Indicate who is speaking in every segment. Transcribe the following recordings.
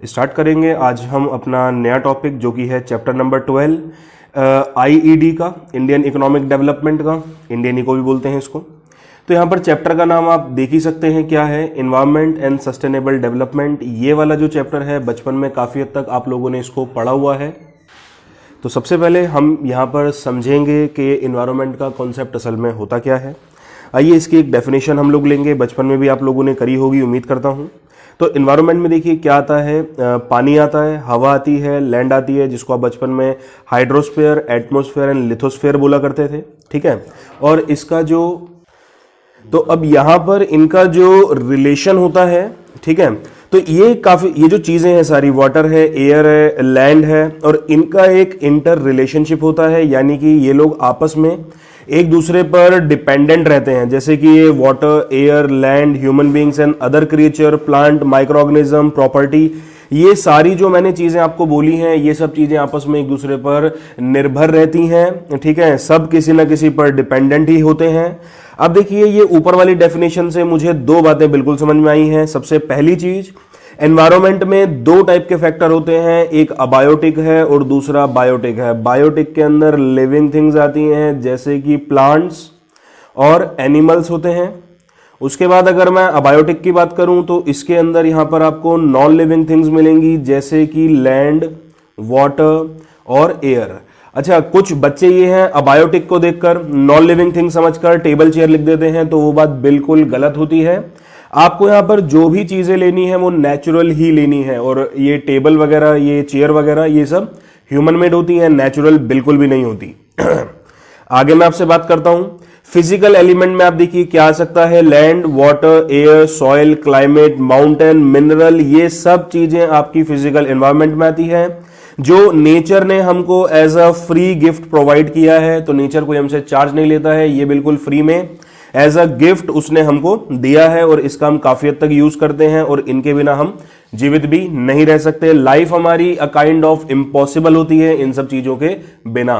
Speaker 1: Start करेंगे आज हम अपना नया टॉपिक जो कि है चैप्टर नंबर 12 आईईडी का, इंडियन इकोनॉमिक डेवलपमेंट का, इंडियन इको भी बोलते हैं इसको। तो यहाँ पर चैप्टर का नाम आप देख ही सकते हैं क्या है, इन्वायरमेंट एंड सस्टेनेबल डेवलपमेंट। ये वाला जो चैप्टर है बचपन में काफ़ी हद तक आप लोगों ने इसको पढ़ा हुआ है। तो सबसे पहले हम यहाँ पर समझेंगे कि इन्वायरमेंट का कॉन्सेप्ट असल में होता क्या है। आइए इसकी एक डेफिनेशन हम लोग लेंगे, बचपन में भी आप लोगों ने करी होगी उम्मीद करता हूँ। तो इन्वायरमेंट में देखिए क्या आता है, पानी आता है, हवा आती है, लैंड आती है जिसको आप बचपन में हाइड्रोस्फीयर, एटमॉस्फेयर एंड लिथोस्फीयर बोला करते थे, ठीक है। और इसका जो तो अब यहाँ पर इनका जो रिलेशन होता है, ठीक है, तो ये जो चीजें हैं सारी, वाटर है, एयर है, लैंड है, और इनका एक इंटर रिलेशनशिप होता है, यानी कि ये लोग आपस में एक दूसरे पर डिपेंडेंट रहते हैं। जैसे कि ये water, air, land, human beings and other creature, plant, micro organism, property, ये सारी जो मैंने चीजें आपको बोली हैं, ये सब चीजें आपस में एक दूसरे पर निर्भर रहती हैं, ठीक है। सब किसी ना किसी पर डिपेंडेंट ही होते हैं। अब देखिए ये ऊपर वाली डेफिनेशन से मुझे दो बातें बिल्कुल समझ में आई हैं। सबसे पहली चीज, एनवायरमेंट में दो टाइप के फैक्टर होते हैं, एक अबायोटिक है और दूसरा बायोटिक है। बायोटिक के अंदर लिविंग थिंग्स आती हैं जैसे कि प्लांट्स और एनिमल्स होते हैं। उसके बाद अगर मैं अबायोटिक की बात करूं तो इसके अंदर यहां पर आपको नॉन लिविंग थिंग्स मिलेंगी जैसे कि लैंड, वाटर और एयर। अच्छा, कुछ बच्चे ये हैं अबायोटिक को देखकर नॉन लिविंग थिंग समझकर टेबल चेयर लिख देते हैं, तो वो बात बिल्कुल गलत होती है। आपको यहाँ पर जो भी चीजें लेनी है वो नेचुरल ही लेनी है, और ये टेबल वगैरह, ये चेयर वगैरह, ये सब ह्यूमन मेड होती है, नेचुरल बिल्कुल भी नहीं होती। आगे मैं आपसे बात करता हूं फिजिकल एलिमेंट में। आप देखिए क्या आ सकता है, land, water, air, soil, climate, mountain, mineral, ये सब चीजें आपकी फिजिकल एनवायरनमेंट में आती है जो नेचर ने हमको as a free gift provide किया है। तो नेचर कोई हमसे चार्ज नहीं लेता है, ये बिल्कुल फ्री में एज अ गिफ्ट उसने हमको दिया है, और इसका हम काफी हद तक यूज करते हैं, और इनके बिना हम जीवित भी नहीं रह सकते। लाइफ हमारी अ काइंड ऑफ इम्पॉसिबल होती है इन सब चीजों के बिना।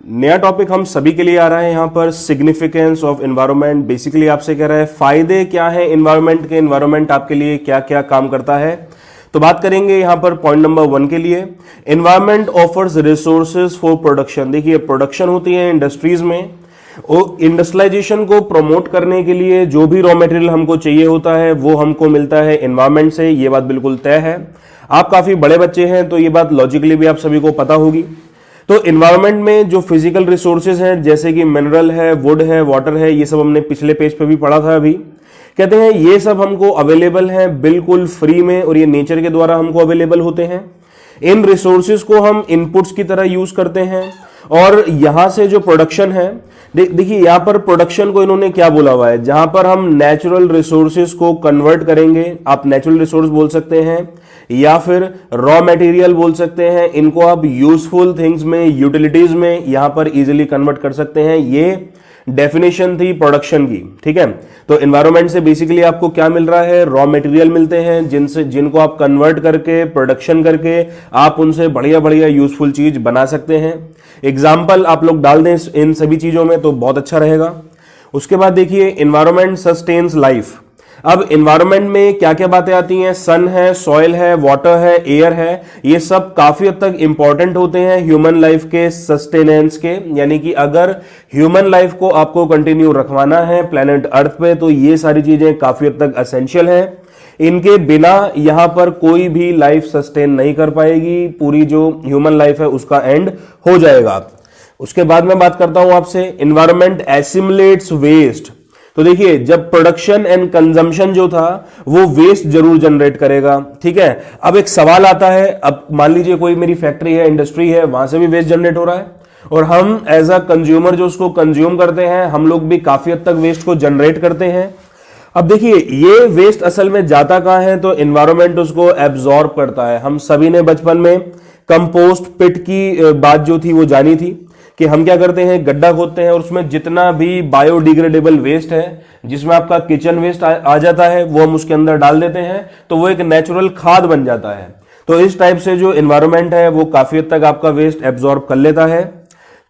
Speaker 1: नया टॉपिक हम सभी के लिए आ रहा है यहां पर, सिग्निफिकेंस ऑफ एनवायरनमेंट। बेसिकली आपसे कह रहा है फायदे क्या है एनवायरनमेंट के, एनवायरनमेंट आपके लिए क्या क्या काम करता है। तो बात करेंगे यहां पर पॉइंट नंबर 1 के लिए, environment offers resources for production. देखिए प्रोडक्शन होती है इंडस्ट्रीज में, और इंडस्ट्रियलाइजेशन को प्रमोट करने के लिए जो भी रॉ मटेरियल हमको चाहिए होता है वो हमको मिलता है एनवायरनमेंट से, ये बात बिल्कुल तय है। आप काफी बड़े बच्चे हैं तो ये बात लॉजिकली भी आप सभी को पता होगी। तो एनवायरनमेंट में जो फिजिकल रिसोर्सेज हैं जैसे कि मिनरल है, वुड है, वाटर है, ये सब हमने पिछले पेज पे भी पढ़ा था। अभी कहते हैं ये सब हमको अवेलेबल है बिल्कुल फ्री में, और ये नेचर के द्वारा हमको अवेलेबल होते हैं। इन रिसोर्सेज को हम इनपुट्स की तरह यूज करते हैं, और यहां से जो प्रोडक्शन है, देखिए यहां पर प्रोडक्शन को इन्होंने क्या बोला हुआ है, जहां पर हम नेचुरल रिसोर्सेज को कन्वर्ट करेंगे, आप नेचुरल रिसोर्स बोल सकते हैं या फिर रॉ मटेरियल बोल सकते हैं, इनको आप यूजफुल थिंग्स में, यूटिलिटीज में यहां पर इजीली कन्वर्ट कर सकते हैं। ये डेफिनेशन थी प्रोडक्शन की, ठीक है। तो एनवायरनमेंट से बेसिकली आपको क्या मिल रहा है, रॉ मटेरियल मिलते हैं जिनको आप कन्वर्ट करके, प्रोडक्शन करके आप उनसे बढ़िया बढ़िया यूजफुल चीज बना सकते हैं। एग्जाम्पल आप लोग डाल दें इन सभी चीजों में तो बहुत अच्छा रहेगा। उसके बाद देखिए एनवायरनमेंट सस्टेन्स लाइफ। अब एनवायरनमेंट में क्या क्या बातें आती हैं, सन है, सॉइल है, वाटर है, एयर है, ये सब काफी हद तक इंपॉर्टेंट होते हैं ह्यूमन लाइफ के सस्टेनेंस के। यानी कि अगर ह्यूमन लाइफ को आपको कंटिन्यू रखवाना है प्लेनेट अर्थ पे तो ये सारी चीजें काफी हद तक एसेंशियल है। इनके बिना यहां पर कोई भी लाइफ सस्टेन नहीं कर पाएगी, पूरी जो ह्यूमन लाइफ है उसका एंड हो जाएगा। उसके बाद मैं बात करता हूं आपसे, एनवायरनमेंट एसिमुलेट्स वेस्ट। तो देखिए जब प्रोडक्शन एंड कंजम्पशन जो था वो वेस्ट जरूर जनरेट करेगा, ठीक है। अब एक सवाल आता है, अब मान लीजिए कोई मेरी फैक्ट्री है, इंडस्ट्री है, वहां से भी वेस्ट जनरेट हो रहा है, और हम एज अ कंज्यूमर जो उसको कंज्यूम करते हैं हम लोग भी काफी हद तक वेस्ट को जनरेट करते हैं। अब देखिए ये वेस्ट असल में जाता कहां है, तो एनवायरनमेंट उसको एब्जॉर्ब करता है। हम सभी ने बचपन में कंपोस्ट पिट की बात जो थी वो जानी थी कि हम क्या करते हैं, गड्ढा खोदते हैं और उसमें जितना भी बायोडिग्रेडेबल वेस्ट है, जिसमें आपका किचन वेस्ट आ जाता है, वो हम उसके अंदर डाल देते हैं, तो वो एक नेचुरल खाद बन जाता है। तो इस टाइप से जो एनवायरनमेंट है वो काफी हद तक आपका वेस्ट एब्जॉर्ब कर लेता है।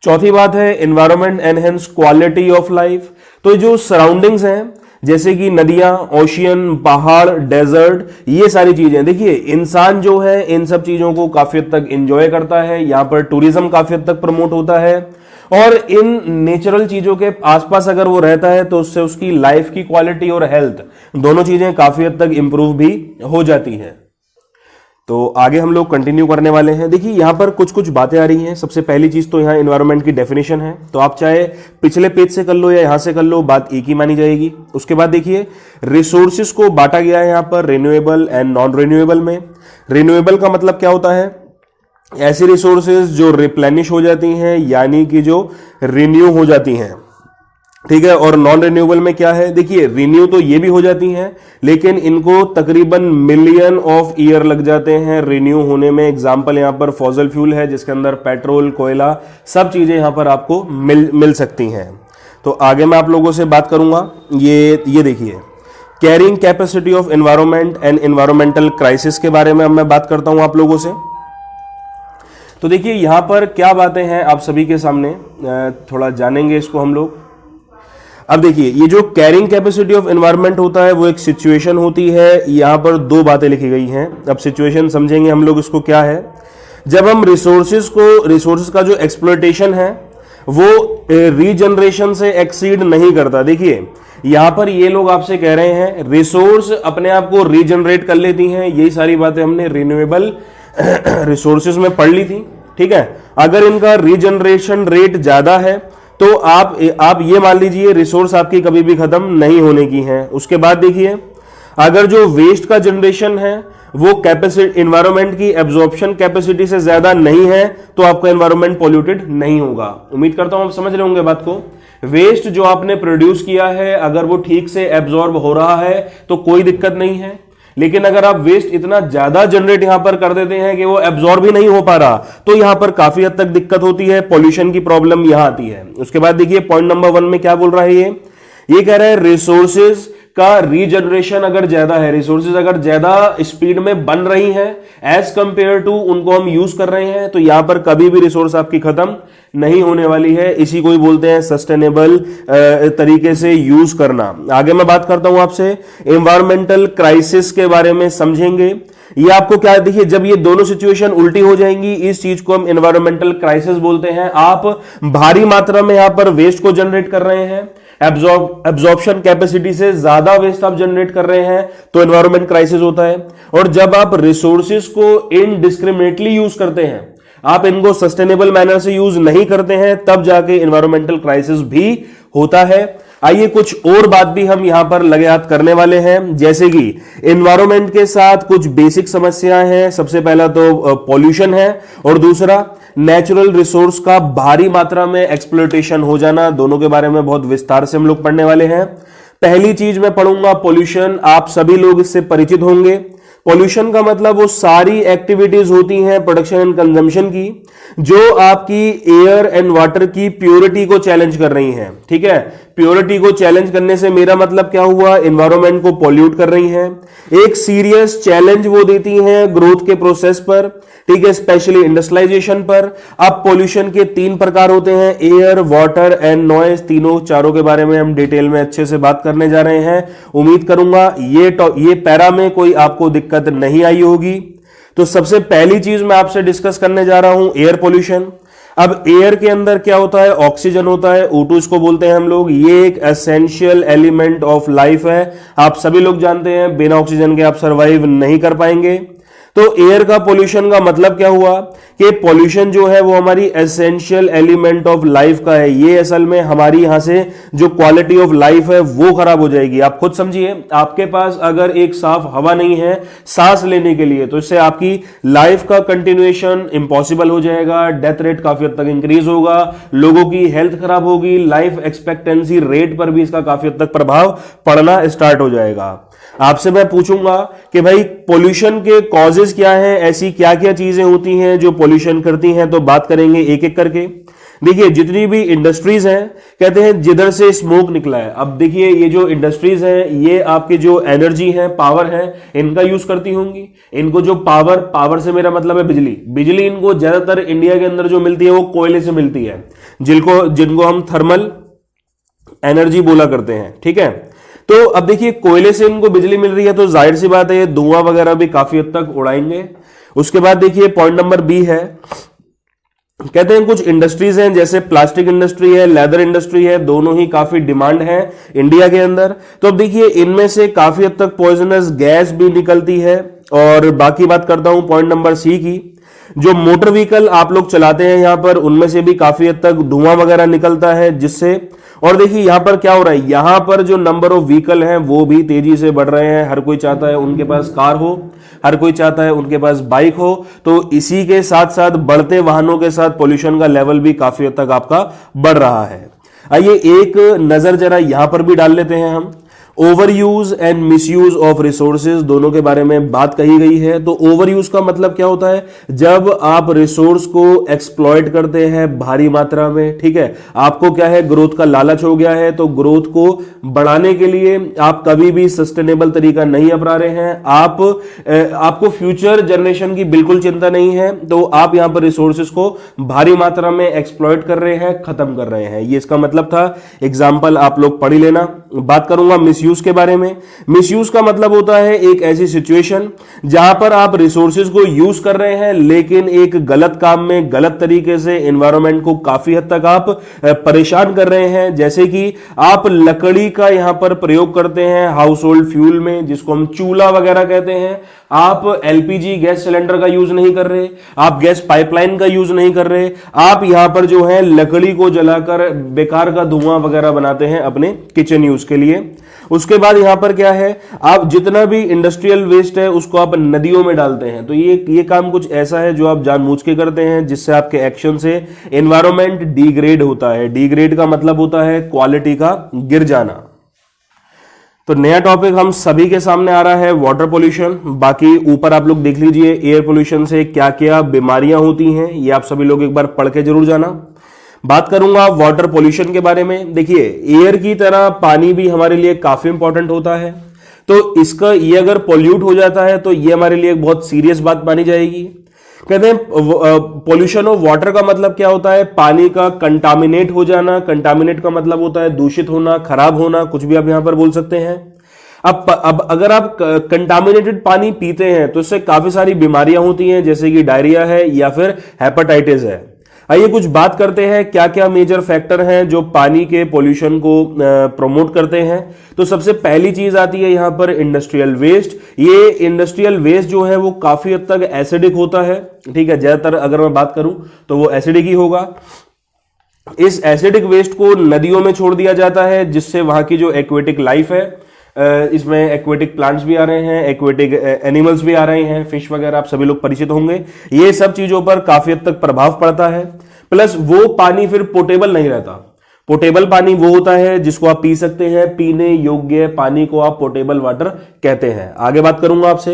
Speaker 1: चौथी बात है environment enhance quality of life. तो जो सराउंडिंग्स हैं, जैसे कि नदियां, ओशियन, पहाड़, डेजर्ट, ये सारी चीजें। देखिए इंसान जो है इन सब चीजों को काफी हद तक एंजॉय करता है, यहां पर टूरिज्म काफी हद तक प्रमोट होता है, और इन नेचुरल चीजों के आसपास अगर वो रहता है तो उससे उसकी लाइफ की क्वालिटी और हेल्थ दोनों चीजें काफी हद तक इंप्रूव भी हो जाती हैं। तो आगे हम लोग कंटिन्यू करने वाले हैं। देखिए यहां पर कुछ कुछ बातें आ रही हैं। सबसे पहली चीज तो यहां एनवायरनमेंट की डेफिनेशन है, तो आप चाहे पिछले पेज से कर लो या यहां से कर लो, बात एक ही मानी जाएगी। उसके बाद देखिए रिसोर्सेज को बांटा गया है यहां पर रिन्यूएबल एंड नॉन रिन्यूएबल में। रिन्यूएबल का मतलब क्या होता है? ऐसी रिसोर्सेज जो रिप्लेनिश हो जाती हैं, यानी कि जो रिन्यू हो जाती हैं, ठीक है। और नॉन रिन्यूएबल में क्या है? देखिए रिन्यू तो ये भी हो जाती हैं, लेकिन इनको तकरीबन मिलियन ऑफ ईयर लग जाते हैं रिन्यू होने में। एग्जांपल यहां पर फॉसिल फ्यूल है, जिसके अंदर पेट्रोल, कोयला, सब चीजें यहां पर आपको मिल सकती हैं। तो आगे मैं आप लोगों से बात करूंगा। ये देखिए carrying capacity of environment and environmental crisis के बारे में अब मैं बात करता हूं आप लोगों से। तो देखिए यहां पर क्या बातें हैं आप सभी के सामने, थोड़ा जानेंगे इसको हम लोग। अब देखिए ये जो कैरिंग कैपेसिटी ऑफ एनवायरनमेंट होता है वो एक सिचुएशन होती है। यहां पर दो बातें लिखी गई हैं। अब सिचुएशन समझेंगे हम लोग इसको क्या है। जब हम रिसोर्सेज का जो एक्सप्लॉयटेशन है वो रीजनरेशन से एक्सीड नहीं करता। देखिए यहां पर ये लोग आपसे कह रहे हैं रिसोर्स अपने आप को रीजनरेट कर लेती हैं। यही सारी बातें हमने रिन्यूएबल रिसोर्सेज में पढ़ ली थी, ठीक है। अगर इनका रीजनरेशन रेट ज्यादा है तो आप ये मान लीजिए रिसोर्स आपकी कभी भी खत्म नहीं होने की है। उसके बाद देखिए अगर जो वेस्ट का जनरेशन है वो कैपेसिटी एनवायरनमेंट की एब्जॉर्प्शन कैपेसिटी से ज्यादा नहीं है तो आपका एनवायरनमेंट पॉल्यूटेड नहीं होगा। उम्मीद करता हूं आप समझ रहे होंगे बात को। वेस्ट जो आपने प्रोड्यूस किया है अगर वो ठीक से एब्जॉर्ब हो रहा है तो कोई दिक्कत नहीं है, लेकिन अगर आप वेस्ट इतना ज्यादा जनरेट यहां पर कर देते हैं कि वो एब्जॉर्ब ही नहीं हो पा रहा तो यहां पर काफी हद तक दिक्कत होती है, पॉल्यूशन की प्रॉब्लम यहां आती है। उसके बाद देखिए पॉइंट नंबर 1 में क्या बोल रहा है ये कह रहा है रिसोर्सेज का रीजनरेशन अगर ज्यादा है, रिसोर्सेज अगर ज्यादा स्पीड में बन रही हैं एज कंपेयर टू उनको हम यूज कर रहे हैं तो यहां पर कभी भी रिसोर्स आपकी खत्म नहीं होने वाली है। इसी को ही बोलते हैं सस्टेनेबल तरीके से यूज करना। आगे मैं बात करता हूं आपसे एनवायरमेंटल क्राइसिस के बारे में समझेंगे। ये आपको क्या देखिए जब ये दोनों सिचुएशन उल्टी हो जाएंगी इस चीज को हम एनवायरमेंटल क्राइसिस बोलते हैं। आप भारी मात्रा में यहां पर वेस्ट को जनरेट कर रहे हैं, एब्जॉर्प्शन कैपेसिटी से ज्यादा वेस्ट आप जनरेट कर रहे हैं तो एनवायरमेंट क्राइसिस होता है। और जब आप रिसोर्सेज को इनडिस्क्रिमिनेटली यूज करते हैं, आप इनको सस्टेनेबल मैनर से यूज नहीं करते हैं, तब जाके एनवायरमेंटल क्राइसिस भी होता है। आइए कुछ और बात भी हम यहां पर लगे हाथ करने वाले हैं, जैसे कि एनवायरमेंट के साथ कुछ बेसिक समस्याएं हैं। सबसे पहला तो पॉल्यूशन है और दूसरा नेचुरल रिसोर्स का भारी मात्रा में एक्सप्लॉयटेशन हो जाना। दोनों के बारे में बहुत विस्तार से हम लोग पढ़ने वाले हैं। पहली चीज मैं पढ़ूंगा पॉल्यूशन, आप सभी लोग इससे परिचित होंगे। पॉल्यूशन का मतलब वो सारी एक्टिविटीज होती हैं प्रोडक्शन एंड कंजम्पशन की जो आपकी एयर एंड वाटर की प्योरिटी को चैलेंज कर रही हैं, ठीक है। प्योरिटी को चैलेंज करने से मेरा मतलब क्या हुआ, एनवायरनमेंट को पॉल्यूट कर रही हैं। एक सीरियस चैलेंज वो देती हैं ग्रोथ के प्रोसेस पर, ठीक है, स्पेशली इंडस्ट्रियलाइजेशन पर। अब पॉल्यूशन के 3 प्रकार होते हैं, एयर, वाटर एंड नॉइज। चारों के बारे में हम डिटेल में अच्छे से बात करने जा रहे हैं। उम्मीद करूंगा ये पैरा में कोई आपको दिक्कत नहीं आई होगी। तो सबसे पहली चीज मैं आपसे डिस्कस करने जा रहा हूं एयर पॉल्यूशन। अब एयर के अंदर क्या होता है, ऑक्सीजन होता है, O2 इसको बोलते हैं हम लोग। ये एक एसेंशियल एलिमेंट ऑफ लाइफ है, आप सभी लोग जानते हैं बिना ऑक्सीजन के आप सरवाइव नहीं कर पाएंगे। तो एयर का पोल्यूशन का मतलब क्या हुआ कि पोल्यूशन जो है वो हमारी एसेंशियल एलिमेंट ऑफ लाइफ का है। ये असल में हमारी यहां से जो क्वालिटी ऑफ लाइफ है वो खराब हो जाएगी। आप खुद समझिए, आपके पास अगर एक साफ हवा नहीं है सांस लेने के लिए तो इससे आपकी लाइफ का कंटिन्यूएशन इंपॉसिबल हो जाएगा, डेथ रेट काफी हद तक इंक्रीज होगा, लोगों की हेल्थ खराब होगी, लाइफ एक्सपेक्टेंसी रेट पर भी इसका काफी हद तक प्रभाव पड़ना स्टार्ट हो जाएगा। आपसे मैं पूछूंगा कि भाई पोल्यूशन के कॉजेज क्या हैं, ऐसी क्या क्या चीजें होती हैं जो पोल्यूशन करती हैं, तो बात करेंगे एक एक करके। देखिए जितनी भी इंडस्ट्रीज हैं कहते हैं जिधर से स्मोक निकला है। अब देखिए ये जो इंडस्ट्रीज हैं ये आपके जो एनर्जी है, पावर है, इनका यूज करती होंगी। इनको जो पावर से मेरा मतलब है बिजली इनको ज्यादातर इंडिया के अंदर जो मिलती है वो कोयले से मिलती है, जिनको हम थर्मल एनर्जी बोला करते हैं, ठीक है। तो अब देखिए कोयले से इनको बिजली मिल रही है तो जाहिर सी बात है ये धुआं वगैरह भी काफी हद तक उड़ाएंगे। उसके बाद देखिए पॉइंट नंबर बी है, कहते हैं कुछ इंडस्ट्रीज हैं जैसे प्लास्टिक इंडस्ट्री है, लेदर इंडस्ट्री है, दोनों ही काफी डिमांड है इंडिया के अंदर। तो अब देखिए इनमें से काफी हद तक पॉइजनस गैस भी निकलती है। और बाकी बात करता हूं पॉइंट नंबर सी की, जो मोटर व्हीकल आप लोग चलाते हैं यहां पर उनमें से भी काफी हद तक धुआं वगैरह निकलता है जिससे। और देखिए यहां पर क्या हो रहा है, यहां पर जो नंबर ऑफ व्हीकल हैं वो भी तेजी से बढ़ रहे हैं। हर कोई चाहता है उनके पास कार हो, हर कोई चाहता है उनके पास बाइक हो। तो इसी के साथ साथ बढ़ते वाहनों के साथ पोल्यूशन का लेवल भी काफी हद तक आपका बढ़ रहा है। आइए एक नजर जरा यहां पर भी डाल लेते हैं हम। Over use and miss use of resources दोनों के बारे में बात कही गई है। तो ओवर यूज का मतलब क्या होता है, जब आप रिसोर्स को एक्सप्लॉइट करते हैं भारी मात्रा में, ठीक है, आपको क्या है ग्रोथ का लालच हो गया है, तो ग्रोथ को बढ़ाने के लिए आप कभी भी सस्टेनेबल तरीका नहीं अपना रहे हैं। आपको फ्यूचर जनरेशन की बिल्कुल चिंता नहीं है, तो आप यहां पर रिसोर्सेज को भारी मात्रा में एक्सप्लॉइट कर रहे हैं, खत्म कर रहे हैं। ये इसका मतलब था। एग्जाम्पल आप लोग पढ़ ही लेना। बात करूंगा मिसयूज के बारे में। मिसयूज का मतलब होता है एक ऐसी सिचुएशन जहां पर आप रिसोर्सेज को यूज कर रहे हैं लेकिन एक गलत काम में, गलत तरीके से एनवायरनमेंट को काफी हद तक आप परेशान कर रहे हैं। जैसे कि आप लकड़ी का यहां पर प्रयोग करते हैं हाउस होल्ड फ्यूल में, जिसको हम चूल्हा वगैरह कहते हैं। आप एलपीजी गैस सिलेंडर का यूज नहीं कर रहे, आप गैस पाइपलाइन का यूज नहीं कर रहे, आप यहां पर जो है लकड़ी को जलाकर बेकार का धुआं वगैरह बनाते हैं अपने किचन यूज के लिए। उसके बाद यहां पर क्या है, आप जितना भी इंडस्ट्रियल वेस्ट है उसको आप नदियों में डालते हैं। तो ये काम कुछ ऐसा है जो आप जानबूझ के करते हैं, जिससे आपके एक्शन से एनवायरनमेंट डिग्रेड होता है। डिग्रेड का मतलब होता है क्वालिटी का गिर जाना। तो नया टॉपिक हम सभी के सामने आ रहा है वाटर पोल्यूशन। बाकी ऊपर आप लोग देख लीजिए एयर पोल्यूशन से क्या क्या बीमारियां होती हैं, ये आप सभी लोग एक बार पढ़ के जरूर जाना। बात करूंगा वाटर पोल्यूशन के बारे में। देखिए एयर की तरह पानी भी हमारे लिए काफी इंपॉर्टेंट होता है। तो इसका ये अगर पोल्यूट हो जाता है तो ये हमारे लिए एक बहुत सीरियस बात मानी जाएगी। कहते हैं पोल्यूशन ऑफ वाटर का मतलब क्या होता है, पानी का कंटामिनेट हो जाना। कंटामिनेट का मतलब होता है दूषित होना, खराब होना, कुछ भी आप यहां पर बोल सकते हैं। अब अगर आप कंटामिनेटेड पानी पीते हैं तो इससे काफी सारी बीमारियां होती हैं, जैसे कि डायरिया है या फिर हेपेटाइटिस है। आइए कुछ बात करते हैं क्या क्या मेजर फैक्टर हैं जो पानी के पोल्यूशन को प्रमोट करते हैं। तो सबसे पहली चीज आती है यहां पर इंडस्ट्रियल वेस्ट। ये इंडस्ट्रियल वेस्ट जो है वो काफी हद तक एसिडिक होता है, ठीक है, ज्यादातर अगर मैं बात करूं तो वो एसिडिक ही होगा। इस एसिडिक वेस्ट को नदियों में छोड़ दिया जाता है, जिससे वहां की जो एक्वेटिक लाइफ है, इसमें एक्वेटिक प्लांट्स भी आ रहे हैं, एक्वेटिक एनिमल्स भी आ रहे हैं, फिश वगैरह आप सभी लोग परिचित होंगे। ये सब चीजों पर काफी हद तक प्रभाव पड़ता है। प्लस वो पानी फिर पोर्टेबल नहीं रहता। पोर्टेबल पानी वो होता है जिसको आप पी सकते हैं, पीने योग्य पानी को आप पोर्टेबल वाटर कहते हैं। आगे बात करूंगा आपसे,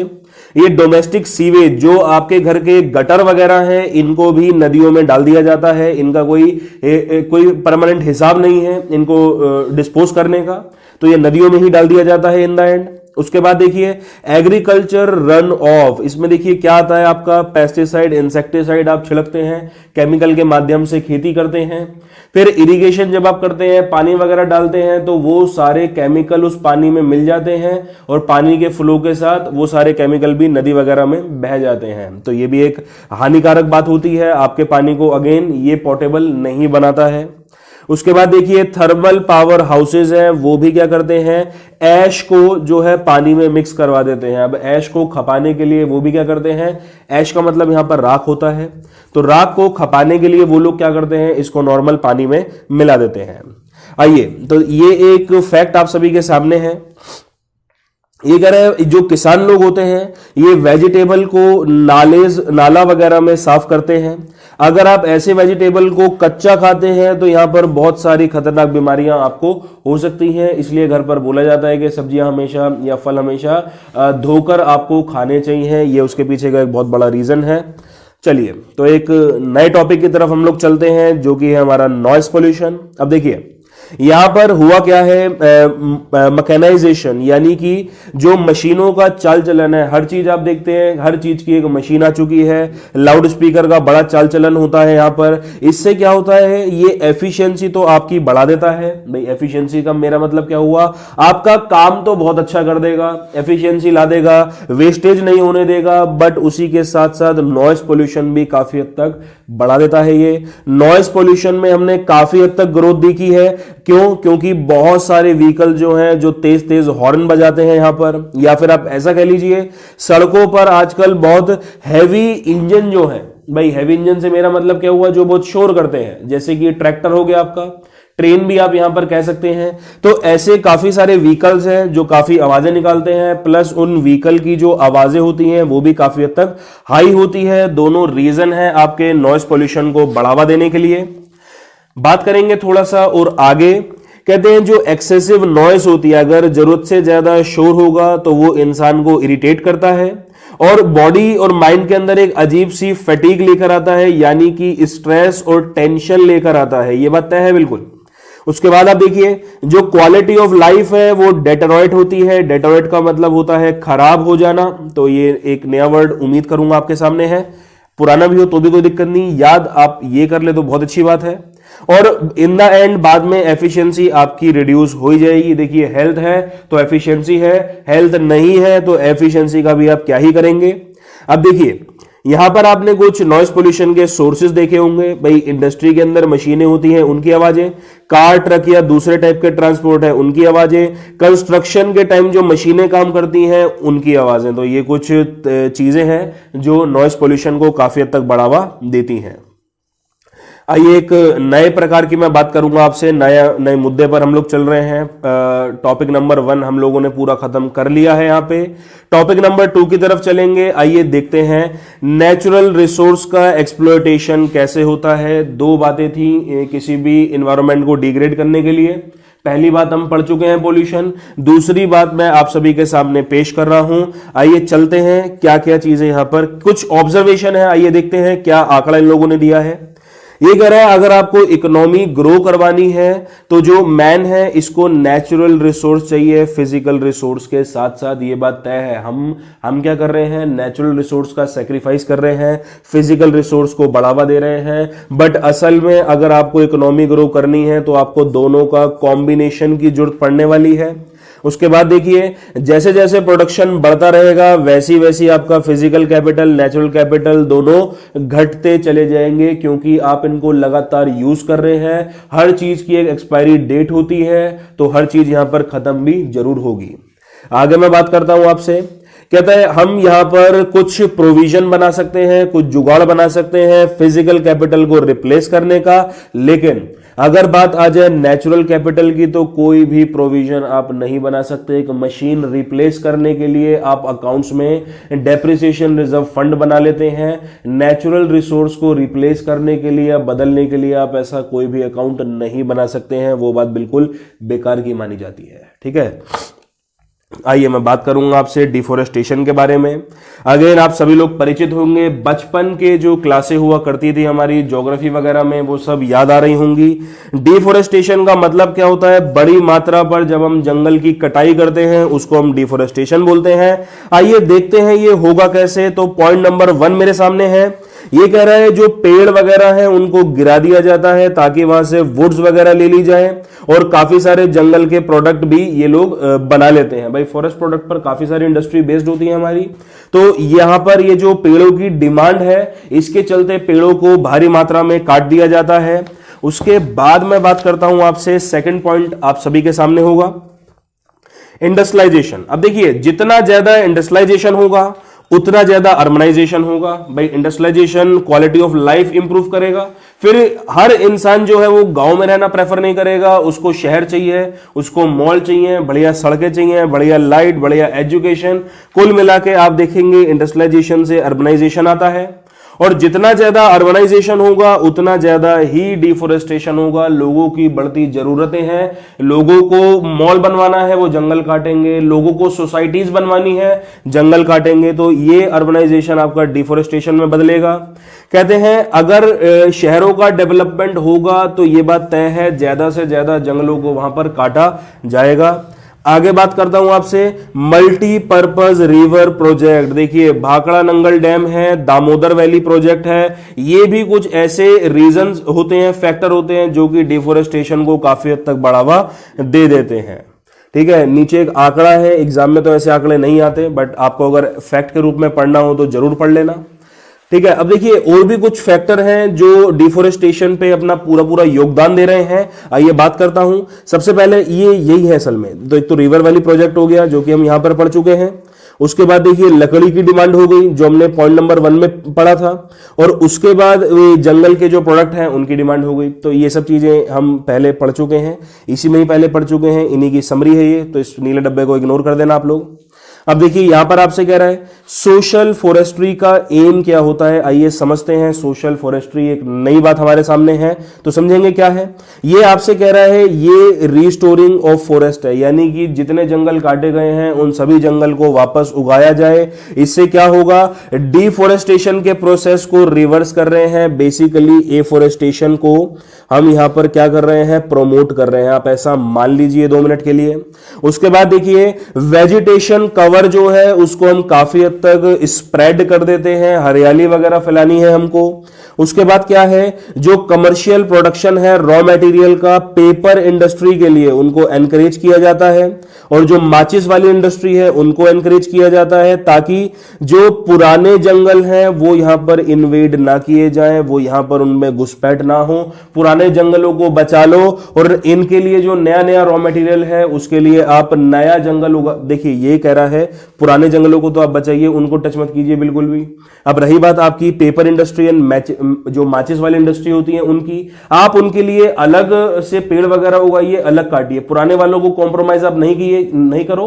Speaker 1: ये डोमेस्टिक सीवेज जो आपके घर के गटर वगैरह हैं, इनको भी नदियों में डाल दिया जाता है। इनका कोई परमानेंट हिसाब नहीं है इनको डिस्पोज करने का, तो ये नदियों में ही डाल दिया जाता है इन द एंड। उसके बाद देखिए एग्रीकल्चर रन ऑफ, इसमें देखिए क्या आता है आपका पेस्टिसाइड, इंसेक्टिसाइड आप छिड़कते हैं, केमिकल के माध्यम से खेती करते हैं। फिर इरिगेशन जब आप करते हैं, पानी वगैरह डालते हैं, तो वो सारे केमिकल उस पानी में मिल जाते हैं और पानी के फ्लो के साथ वो सारे केमिकल भी नदी वगैरह में बह जाते हैं। तो ये भी एक हानिकारक बात होती है, आपके पानी को अगेन ये पोर्टेबल नहीं बनाता है। उसके बाद देखिए थर्मल पावर हाउसेज हैं, वो भी क्या करते हैं, ऐश को जो है पानी में मिक्स करवा देते हैं। अब ऐश को खपाने के लिए वो भी क्या करते हैं, ऐश का मतलब यहां पर राख होता है, तो राख को खपाने के लिए वो लोग क्या करते हैं, इसको नॉर्मल पानी में मिला देते हैं। आइए, तो ये एक फैक्ट आप सभी के सामने है। ये कह रहे हैं जो किसान लोग होते हैं ये वेजिटेबल को नाला वगैरह में साफ करते हैं। अगर आप ऐसे वेजिटेबल को कच्चा खाते हैं तो यहां पर बहुत सारी खतरनाक बीमारियां आपको हो सकती हैं। इसलिए घर पर बोला जाता है कि सब्जियां हमेशा या फल हमेशा धोकर आपको खाने चाहिए। ये उसके पीछे का एक बहुत बड़ा रीजन है। चलिए, तो एक नए टॉपिक की तरफ हम लोग चलते हैं जो कि है हमारा नॉइस पोल्यूशन। अब देखिए यहां पर हुआ क्या है, मैकेनाइजेशन, यानी कि जो मशीनों का चाल चलन है, हर चीज आप देखते हैं, हर चीज की एक मशीन आ चुकी है। लाउड स्पीकर का बड़ा चाल चलन होता है यहां पर। इससे क्या होता है, ये एफिशिएंसी तो आपकी बढ़ा देता है। भाई एफिशिएंसी का मेरा मतलब क्या हुआ, आपका काम तो बहुत अच्छा कर देगा, एफिशिएंसी ला देगा, वेस्टेज नहीं होने देगा, बट उसी के साथ साथ नॉइस पोल्यूशन भी काफी हद तक बढ़ा देता है। ये नॉइस पोल्यूशन में हमने काफी हद तक ग्रोथ देखी है। क्यों? क्योंकि बहुत सारे व्हीकल जो हैं जो तेज तेज हॉर्न बजाते हैं यहां पर, या फिर आप ऐसा कह लीजिए सड़कों पर आजकल बहुत हैवी इंजन जो है, भाई हैवी इंजन से मेरा मतलब क्या हुआ, जो बहुत शोर करते हैं, जैसे कि ट्रैक्टर हो गया आपका, ट्रेन भी आप यहां पर कह सकते हैं। तो ऐसे काफी सारे व्हीकल्स हैं जो काफी आवाजें निकालते हैं, प्लस उन व्हीकल की जो आवाजें होती हैं वो भी काफी हद तक हाई होती है। दोनों रीजन है आपके नॉइस पोल्यूशन को बढ़ावा देने के लिए। बात करेंगे थोड़ा सा और आगे, कहते हैं जो एक्सेसिव नॉइस होती है, अगर जरूरत से ज्यादा शोर होगा तो वो इंसान को इरिटेट करता है और बॉडी और माइंड के अंदर एक अजीब सी फटीग लेकर आता है, यानी कि स्ट्रेस और टेंशन लेकर आता है। ये बात तय है बिल्कुल। उसके बाद आप देखिए जो क्वालिटी ऑफ लाइफ है वो डेटेरोइट होती है। डेटेरोइट का मतलब होता है खराब हो जाना। तो ये एक नया वर्ड उम्मीद करूंगा आपके सामने है, पुराना भी हो तो भी कोई दिक्कत नहीं, याद आप ये कर ले तो बहुत अच्छी बात है। और इन द एंड बाद में एफिशिएंसी आपकी रिड्यूस हो ही जाएगी। देखिए हेल्थ है तो एफिशिएंसी है, हेल्थ नहीं है तो एफिशिएंसी का भी आप क्या ही करेंगे। अब देखिए यहां पर आपने कुछ नॉइस पोल्यूशन के सोर्सेज देखे होंगे। भाई इंडस्ट्री के अंदर मशीनें होती हैं उनकी आवाजें, कार ट्रक या दूसरे टाइप के ट्रांसपोर्ट है उनकी आवाजें, कंस्ट्रक्शन के टाइम जो मशीनें काम करती हैं उनकी आवाजें। तो ये कुछ चीजें हैं जो नॉइस पोल्यूशन को काफी हद तक बढ़ावा देती हैं। आइए एक नए प्रकार की मैं बात करूंगा आपसे, नए मुद्दे पर हम लोग चल रहे हैं। टॉपिक नंबर 1 हम लोगों ने पूरा खत्म कर लिया है। यहाँ पे टॉपिक नंबर 2 की तरफ चलेंगे। आइए देखते हैं नेचुरल रिसोर्स का एक्सप्लॉयटेशन कैसे होता है। 2 बातें थी किसी भी इन्वायरमेंट को डिग्रेड करने के लिए। पहली बात हम पढ़ चुके हैं पोल्यूशन, दूसरी बात मैं आप सभी के सामने पेश कर रहा हूं। आइए चलते हैं क्या क्या चीजें यहां पर, कुछ ऑब्जर्वेशन है, आइए देखते हैं क्या आंकड़ा इन लोगों ने दिया है। ये कह रहा है अगर आपको इकोनॉमी ग्रो करवानी है तो जो मैन है इसको नेचुरल रिसोर्स चाहिए फिजिकल रिसोर्स के साथ साथ। ये बात तय है। हम क्या कर रहे हैं, नेचुरल रिसोर्स का सेक्रीफाइस कर रहे हैं, फिजिकल रिसोर्स को बढ़ावा दे रहे हैं। बट असल में अगर आपको इकोनॉमी ग्रो करनी है तो आपको दोनों का कॉम्बिनेशन की जरूरत पड़ने वाली है। उसके बाद देखिए जैसे जैसे प्रोडक्शन बढ़ता रहेगा वैसी वैसी आपका फिजिकल कैपिटल नेचुरल कैपिटल दोनों घटते चले जाएंगे, क्योंकि आप इनको लगातार यूज कर रहे हैं। हर चीज की एक एक्सपायरी डेट होती है तो हर चीज यहां पर खत्म भी जरूर होगी। आगे मैं बात करता हूं आपसे, कहता है हम यहां पर कुछ प्रोविजन बना सकते हैं, कुछ जुगाड़ बना सकते हैं फिजिकल कैपिटल को रिप्लेस करने का। लेकिन अगर बात आ जाए नेचुरल कैपिटल की तो कोई भी प्रोविजन आप नहीं बना सकते। एक मशीन रिप्लेस करने के लिए आप अकाउंट्स में डेप्रिसिएशन रिजर्व फंड बना लेते हैं। नेचुरल रिसोर्स को रिप्लेस करने के लिए या बदलने के लिए आप ऐसा कोई भी अकाउंट नहीं बना सकते हैं। वो बात बिल्कुल बेकार की मानी जाती है। ठीक है, आइए मैं बात करूंगा आपसे डिफोरेस्टेशन के बारे में। अगेन आप सभी लोग परिचित होंगे, बचपन के जो क्लासें हुआ करती थी हमारी ज्योग्राफी वगैरह में वो सब याद आ रही होंगी। डिफोरेस्टेशन का मतलब क्या होता है, बड़ी मात्रा पर जब हम जंगल की कटाई करते हैं उसको हम डिफोरेस्टेशन बोलते हैं। आइए देखते हैं ये होगा कैसे। तो पॉइंट नंबर 1 मेरे सामने है, ये कह रहा है जो पेड़ वगैरह हैं उनको गिरा दिया जाता है ताकि वहां से वुड्स वगैरह ले ली जाए और काफी सारे जंगल के प्रोडक्ट भी ये लोग बना लेते हैं। भाई फॉरेस्ट प्रोडक्ट पर काफी सारी इंडस्ट्री बेस्ड होती है हमारी। तो यहां पर ये जो पेड़ों की डिमांड है इसके चलते पेड़ों को भारी मात्रा में काट दिया जाता है। उसके बाद मैं बात करता हूं आपसे, सेकंड पॉइंट आप सभी के सामने होगा इंडस्ट्रियलाइजेशन। अब देखिए जितना ज्यादा इंडस्ट्रियलाइजेशन होगा उतना ज्यादा अर्बनाइजेशन होगा। भाई industrialisation quality of life improve करेगा। फिर हर इंसान जो है वो गांव में रहना प्रेफर नहीं करेगा, उसको शहर चाहिए, उसको मॉल चाहिए, बढ़िया सड़कें चाहिए, बढ़िया लाइट, बढ़िया एजुकेशन। कुल मिला के आप देखेंगे इंडस्ट्रियलाइजेशन से अर्बनाइजेशन आता है। और जितना ज्यादा अर्बनाइजेशन होगा उतना ज्यादा ही डिफोरेस्टेशन होगा। लोगों की बढ़ती जरूरतें हैं, लोगों को मॉल बनवाना है वो जंगल काटेंगे, लोगों को सोसाइटीज बनवानी है जंगल काटेंगे, तो ये अर्बनाइजेशन आपका डिफोरेस्टेशन में बदलेगा। कहते हैं अगर शहरों का डेवलपमेंट होगा तो ये बात तय है ज्यादा से ज्यादा जंगलों को वहां पर काटा जाएगा। आगे बात करता हूं आपसे मल्टीपर्पज रिवर प्रोजेक्ट। देखिए भाखड़ा नंगल डैम है, दामोदर वैली प्रोजेक्ट है, ये भी कुछ ऐसे रीजंस होते हैं, फैक्टर होते हैं जो कि डिफोरेस्टेशन को काफी हद तक बढ़ावा दे देते हैं। ठीक है, नीचे एक आंकड़ा है, एग्जाम में तो ऐसे आंकड़े नहीं आते, बट आपको अगर फैक्ट के रूप में पढ़ना हो तो जरूर पढ़ लेना। ठीक है, अब देखिए और भी कुछ फैक्टर हैं जो डिफोरेस्टेशन पे अपना पूरा पूरा योगदान दे रहे हैं। आइए बात करता हूं। सबसे पहले ये यही है असल में, तो एक तो रिवर वैली प्रोजेक्ट हो गया जो कि हम यहां पर पढ़ चुके हैं। उसके बाद देखिए लकड़ी की डिमांड हो गई जो हमने पॉइंट नंबर 1 में पढ़ा था, और उसके बाद जंगल के जो प्रोडक्ट हैं उनकी डिमांड हो गई। तो ये सब चीजें हम पहले पढ़ चुके हैं, इसी में ही पहले पढ़ चुके हैं, इन्हीं की समरी है ये, तो इस नीले डब्बे को इग्नोर कर देना आप लोग। अब देखिए यहां पर आपसे कह रहा है सोशल फॉरेस्ट्री का एम क्या होता है। आइए समझते हैं। सोशल फॉरेस्ट्री एक नई बात हमारे सामने है, तो समझेंगे क्या है। ये आपसे कह रहा है ये रिस्टोरिंग ऑफ फॉरेस्ट है, यानी कि जितने जंगल काटे गए हैं उन सभी जंगल को वापस उगाया जाए। इससे क्या होगा, डिफॉरेस्टेशन के प्रोसेस को रिवर्स कर रहे हैं। बेसिकली एफॉरेस्टेशन को हम यहां पर क्या कर रहे हैं, प्रोमोट कर रहे हैं। आप ऐसा मान लीजिए 2 मिनट के लिए। उसके बाद देखिए वेजिटेशन कवर जो है उसको हम काफी हद तक स्प्रेड कर देते हैं, हरियाली वगैरह फैलानी है हमको। उसके बाद क्या है, जो कमर्शियल प्रोडक्शन है रॉ मटेरियल का पेपर इंडस्ट्री के लिए उनको एनकरेज किया जाता है, और जो माचिस वाली इंडस्ट्री है उनको एनकरेज किया जाता है, ताकि जो पुराने जंगल हैं वो यहां पर इन्वेड ना किए जाएं, वो यहां पर उनमें घुसपैठ ना हो। पुराने जंगलों को बचा लो और इनके लिए जो नया नया रॉ मटेरियल है उसके लिए आप नया जंगल उगा। देखिए ये कह रहा है पुराने जंगलों को तो आप बचाइए, उनको टच मत कीजिए बिल्कुल भी। अब रही बात आपकी पेपर इंडस्ट्री एंड जो माचिस वाली इंडस्ट्री होती है उनकी, आप उनके लिए अलग से पेड़ वगैरह उगाइए, अलग काटिए। पुराने वालों को कॉम्प्रोमाइज आप नहीं करो,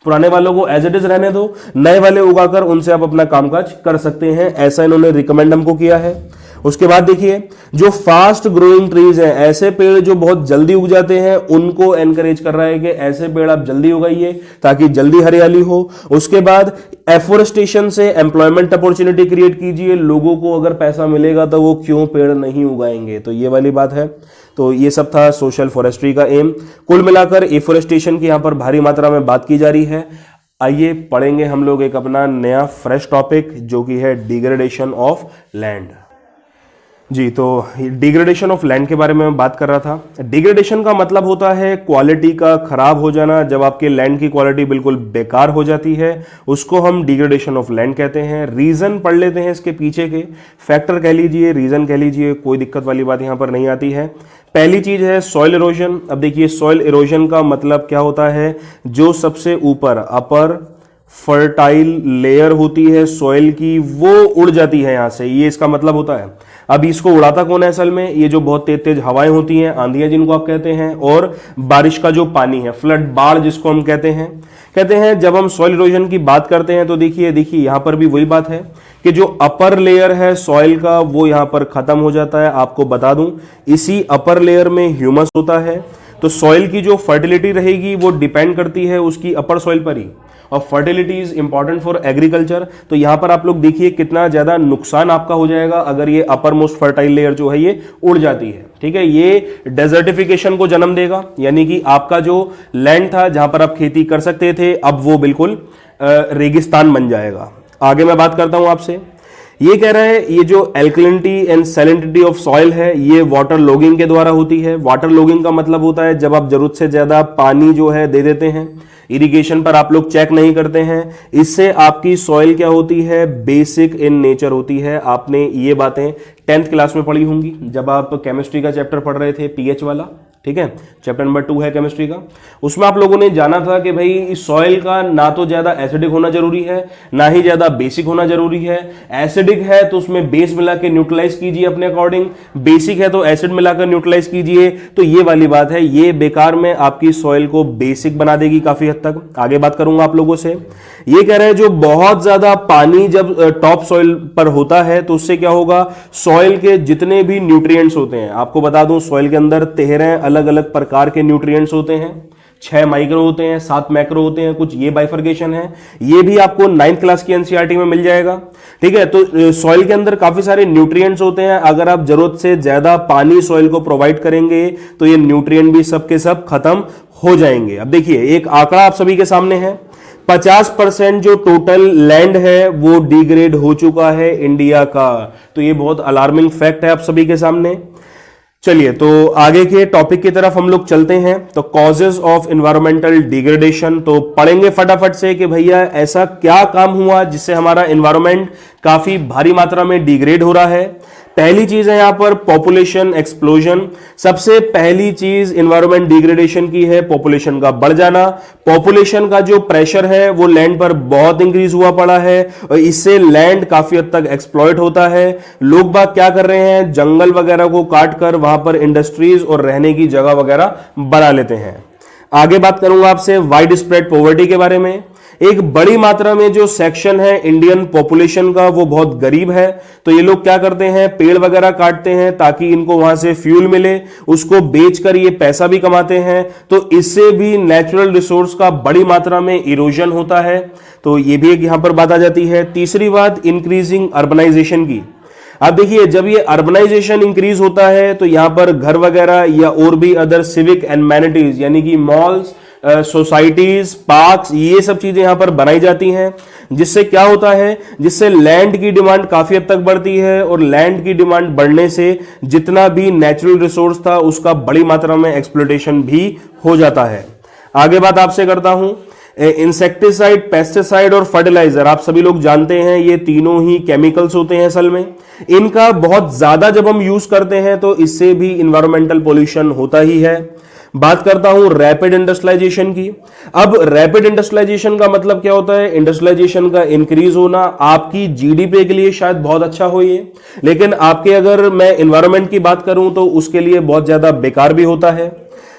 Speaker 1: पुराने वालों को एज इट इज रहने दो, नए वाले उगाकर उनसे आप अपना कामकाज कर सकते हैं। ऐसा इन्होंने रिकमेंड हमको किया है। उसके बाद देखिए जो फास्ट ग्रोइंग ट्रीज हैं, ऐसे पेड़ जो बहुत जल्दी उग जाते हैं, उनको एनकरेज कर रहा है कि ऐसे पेड़ आप जल्दी उगाइए ताकि जल्दी हरियाली हो। उसके बाद एफोरेस्टेशन से एम्प्लॉयमेंट अपॉर्चुनिटी क्रिएट कीजिए। लोगों को अगर पैसा मिलेगा तो वो क्यों पेड़ नहीं उगाएंगे, तो ये वाली बात है। तो ये सब था सोशल फॉरेस्ट्री का एम। कुल मिलाकर एफोरेस्टेशन की यहां पर भारी मात्रा में बात की जा रही है। आइए पढ़ेंगे हम लोग एक अपना नया फ्रेश टॉपिक जो कि है डिग्रेडेशन ऑफ लैंड। जी, तो डिग्रेडेशन ऑफ लैंड के बारे में मैं बात कर रहा था। डिग्रेडेशन का मतलब होता है क्वालिटी का खराब हो जाना। जब आपके लैंड की क्वालिटी बिल्कुल बेकार हो जाती है उसको हम डिग्रेडेशन ऑफ लैंड कहते हैं। रीजन पढ़ लेते हैं इसके पीछे के, फैक्टर कह लीजिए, रीजन कह लीजिए, कोई दिक्कत वाली बात यहां पर नहीं आती है। पहली चीज है सॉइल इरोजन। अब देखिए सॉइल इरोजन का मतलब क्या होता है, जो सबसे ऊपर अपर फर्टाइल लेयर होती है सॉइल की वो उड़ जाती है यहां से, ये इसका मतलब होता है। अब इसको उड़ाता कौन है असल में, ये जो बहुत तेज तेज हवाएं होती हैं, आंधियां जिनको आप कहते हैं, और बारिश का जो पानी है, फ्लड, बाढ़ जिसको हम कहते हैं। जब हम सॉइल इरोजन की बात करते हैं तो देखिए यहां पर भी वही बात है कि जो अपर लेयर है सॉइल का वो यहां पर खत्म हो जाता है। आपको बता दूं इसी अपर लेयर में ह्यूमस होता है, तो सॉइल की जो फर्टिलिटी रहेगी वो डिपेंड करती है उसकी अपर सॉइल पर ही, और fertility is important for agriculture. तो यहां पर आप लोग देखिए कितना ज्यादा नुकसान आपका हो जाएगा अगर ये अपर मोस्ट फर्टाइल लेयर जो है ये उड़ जाती है। ठीक है, ये डेजर्टिफिकेशन को जन्म देगा, यानी कि आपका जो लैंड था जहां पर आप खेती कर सकते थे अब वो बिल्कुल रेगिस्तान बन जाएगा। आगे मैं बात करता हूं आपसे, ये कह रहा है ये जो alkalinity and salinity of soil है ये वाटर लॉगिंग के द्वारा होती है। वाटर लॉगिंग का मतलब होता है जब आप जरूरत से ज्यादा पानी जो है दे देते हैं, इरिगेशन पर आप लोग चेक नहीं करते हैं, इससे आपकी सॉइल क्या होती है, बेसिक इन नेचर होती है। आपने ये बातें 10th क्लास में पढ़ी होंगी जब आप केमिस्ट्री का चैप्टर पढ़ रहे थे, पीएच वाला, ठीक है, चैप्टर नंबर 2 है केमिस्ट्री का। उसमें आप लोगों ने जाना था कि भाई इस सॉइल का ना तो ज्यादा एसिडिक होना जरूरी है, ना ही ज्यादा बेसिक होना जरूरी है। एसिडिक है तो उसमें बेस मिला के न्यूट्रलाइज कीजिए अपने अकॉर्डिंग, बेसिक है तो एसिड मिलाकर न्यूट्रलाइज कीजिए। तो ये वाली बात है, ये बेकार में आपकी सॉइल को बेसिक बना देगी काफी हद तक। आगे बात करूंगा आप लोगों से, ये कह रहे हैं जो बहुत ज्यादा पानी जब टॉप सॉइल पर होता है तो उससे क्या होगा, सॉइल के जितने भी न्यूट्रिएंट्स होते हैं, आपको बता दूं सॉइल के अंदर 13 अलग अलग प्रकार के न्यूट्रिएंट्स होते हैं, 6 माइक्रो होते हैं, 7 मैक्रो होते हैं, कुछ ये बाइफर्केशन है। ये भी आपको 9th क्लास की एनसीईआरटी में मिल जाएगा। ठीक है, तो सॉइल के अंदर काफी सारे न्यूट्रिएंट्स होते हैं। अगर आप जरूरत से ज्यादा पानी सॉइल को प्रोवाइड करेंगे तो ये न्यूट्रिएंट भी सब के सब खत्म हो जाएंगे। अब देखिए एक आंकड़ा आप सभी के सामने है, 50% जो टोटल लैंड है वो डिग्रेड हो चुका है इंडिया का। तो ये बहुत अलार्मिंग फैक्ट है आप सभी के सामने। चलिए तो आगे के टॉपिक की तरफ हम लोग चलते हैं। तो कॉजेज ऑफ एनवायरमेंटल डिग्रेडेशन, तो पढ़ेंगे फटाफट से कि भैया ऐसा क्या काम हुआ जिससे हमारा एनवायरमेंट काफी भारी मात्रा में डिग्रेड हो रहा है। पहली चीज है यहां पर पॉपुलेशन एक्सप्लोजन। सबसे पहली चीज एनवायरमेंट डिग्रेडेशन की है पॉपुलेशन का बढ़ जाना। पॉपुलेशन का जो प्रेशर है वो लैंड पर बहुत इंक्रीज हुआ पड़ा है और इससे लैंड काफी हद तक एक्सप्लॉइट होता है। लोग बाग क्या कर रहे हैं, जंगल वगैरह को काट कर वहां पर इंडस्ट्रीज और रहने की जगह वगैरह बना लेते हैं। आगे बात करूंगा आपसे वाइड स्प्रेड पॉवर्टी के बारे में। एक बड़ी मात्रा में जो सेक्शन है इंडियन पॉपुलेशन का वो बहुत गरीब है। तो ये लोग क्या करते हैं, पेड़ वगैरह काटते हैं ताकि इनको वहां से फ्यूल मिले, उसको बेचकर ये पैसा भी कमाते हैं। तो इससे भी नेचुरल रिसोर्स का बड़ी मात्रा में इरोजन होता है। तो ये भी एक यहां पर बात आ जाती है। तीसरी बात इंक्रीजिंग अर्बनाइजेशन की। अब देखिए जब ये अर्बनाइजेशन इंक्रीज होता है तो यहां पर घर वगैरह या और भी अदर सिविक एमेनिटीज यानी कि मॉल्स, सोसाइटीज, पार्क्स, ये सब चीजें यहां पर बनाई जाती हैं। जिससे क्या होता है, जिससे लैंड की डिमांड काफी हद तक बढ़ती है और लैंड की डिमांड बढ़ने से जितना भी नेचुरल रिसोर्स था उसका बड़ी मात्रा में एक्सप्लॉयटेशन भी हो जाता है। आगे बात आपसे करता हूं, इंसेक्टिसाइड, पेस्टिसाइड और फर्टिलाइजर, आप सभी लोग जानते हैं ये तीनों ही केमिकल्स होते हैं असल में। इनका बहुत ज्यादा जब हम यूज करते हैं तो इससे भी इन्वायरमेंटल पोल्यूशन होता ही है। बात करता हूं रैपिड इंडस्ट्रियलाइजेशन की। अब रैपिड इंडस्ट्रियलाइजेशन का मतलब क्या होता है, इंडस्ट्रियलाइजेशन का इंक्रीज होना। आपकी जीडीपी के लिए शायद बहुत अच्छा हो ये, लेकिन आपके अगर मैं इन्वायरमेंट की बात करूं तो उसके लिए बहुत ज्यादा बेकार भी होता है।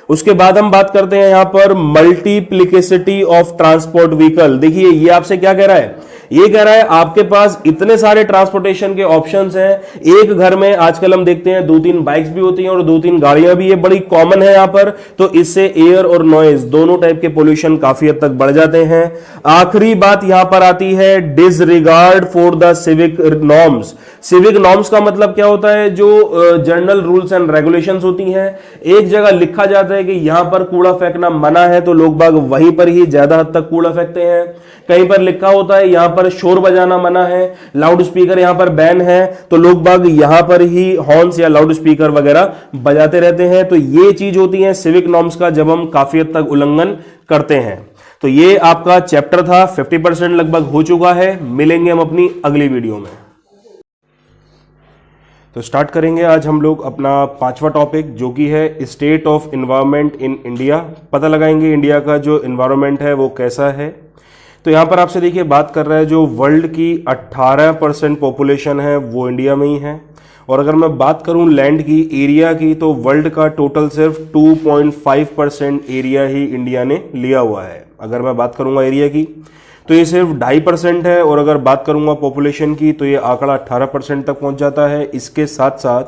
Speaker 1: उसके बाद हम बात करते हैं यहां पर मल्टीप्लिकेसिटी ऑफ ट्रांसपोर्ट व्हीकल। देखिए ये आपसे क्या कह रहा है, ये कह रहा है आपके पास इतने सारे ट्रांसपोर्टेशन के ऑप्शंस हैं। एक घर में आजकल हम देखते हैं 2-3 बाइक्स भी होती हैं और 2-3 गाड़ियां भी, ये बड़ी कॉमन है यहां पर। तो इससे एयर और नॉइज दोनों टाइप के पोल्यूशन काफी हद तक बढ़ जाते हैं। आखिरी बात यहां पर आती है disregard for the civic norms. Civic norms का मतलब क्या होता है, जो जनरल रूल्स एंड रेगुलेशंस होती हैं। एक जगह लिखा जाता है कि यहां पर कूड़ा फेंकना मना है तो लोग बाग वहीं पर ही ज्यादा हद तक कूड़ा फेंकते हैं। कहीं पर लिखा होता है यहां पर शोर बजाना मना है, लाउड स्पीकर यहां पर बैन है, तो लोग बाग यहां पर ही हॉर्न्स या लाउड स्पीकर वगैरह बजाते रहते हैं। तो ये चीज होती है सिविक नॉर्म्स का जब हम काफी हद तक उल्लंघन करते हैं। तो ये आपका चैप्टर था, 50% लगभग हो चुका है। मिलेंगे हम अपनी अगली वीडियो में। तो स्टार्ट करेंगे आज हम लोग अपना 5वां टॉपिक जो कि है state of environment in India. पता लगाएंगे इंडिया का जो एनवायरनमेंट है वो कैसा है। तो यहाँ पर आपसे देखिए बात कर रहा है जो वर्ल्ड की 18% पॉपुलेशन है वो इंडिया में ही है। और अगर मैं बात करूँ लैंड की, एरिया की, तो वर्ल्ड का टोटल सिर्फ 2.5% एरिया ही इंडिया ने लिया हुआ है। अगर मैं बात करूँगा एरिया की तो ये सिर्फ 2.5% है, और अगर बात करूँगा पॉपुलेशन की तो ये आंकड़ा 18% तक पहुँच जाता है। इसके साथ साथ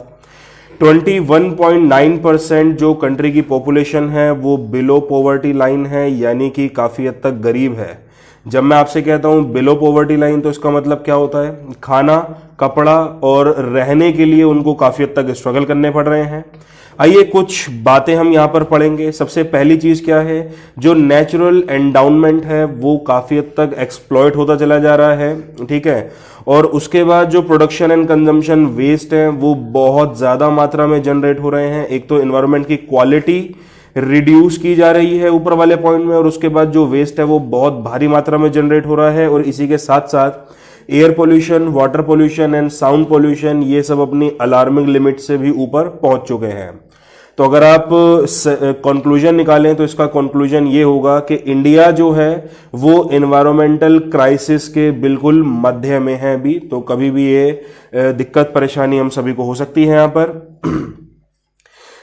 Speaker 1: 21.9% जो कंट्री की पॉपुलेशन है वो बिलो पॉवर्टी लाइन है, यानी कि काफ़ी हद तक गरीब है। जब मैं आपसे कहता हूं बिलो पॉवर्टी लाइन तो इसका मतलब क्या होता है, खाना, कपड़ा और रहने के लिए उनको काफी हद तक स्ट्रगल करने पड़ रहे हैं। आइए कुछ बातें हम यहां पर पढ़ेंगे। सबसे पहली चीज क्या है, जो नेचुरल एंडाउनमेंट है वो काफी हद तक एक्सप्लॉइट होता चला जा रहा है, ठीक है। और उसके बाद जो प्रोडक्शन एंड कंजम्पशन वेस्ट है वो बहुत ज्यादा मात्रा में जनरेट हो रहे हैं। एक तो एनवायरनमेंट की क्वालिटी रिड्यूस की जा रही है ऊपर वाले पॉइंट में, और उसके बाद जो वेस्ट है वो बहुत भारी मात्रा में जनरेट हो रहा है। और इसी के साथ साथ air pollution, water pollution and sound pollution, ये सब अपनी अलार्मिंग लिमिट से भी ऊपर पहुंच चुके हैं। तो अगर आप कंक्लूजन निकालें तो इसका कंक्लूजन ये होगा कि इंडिया जो है वो एनवायरमेंटल क्राइसिस के बिल्कुल मध्य में है अभी, तो कभी भी ये दिक्कत परेशानी हम सभी को हो सकती है यहाँ पर।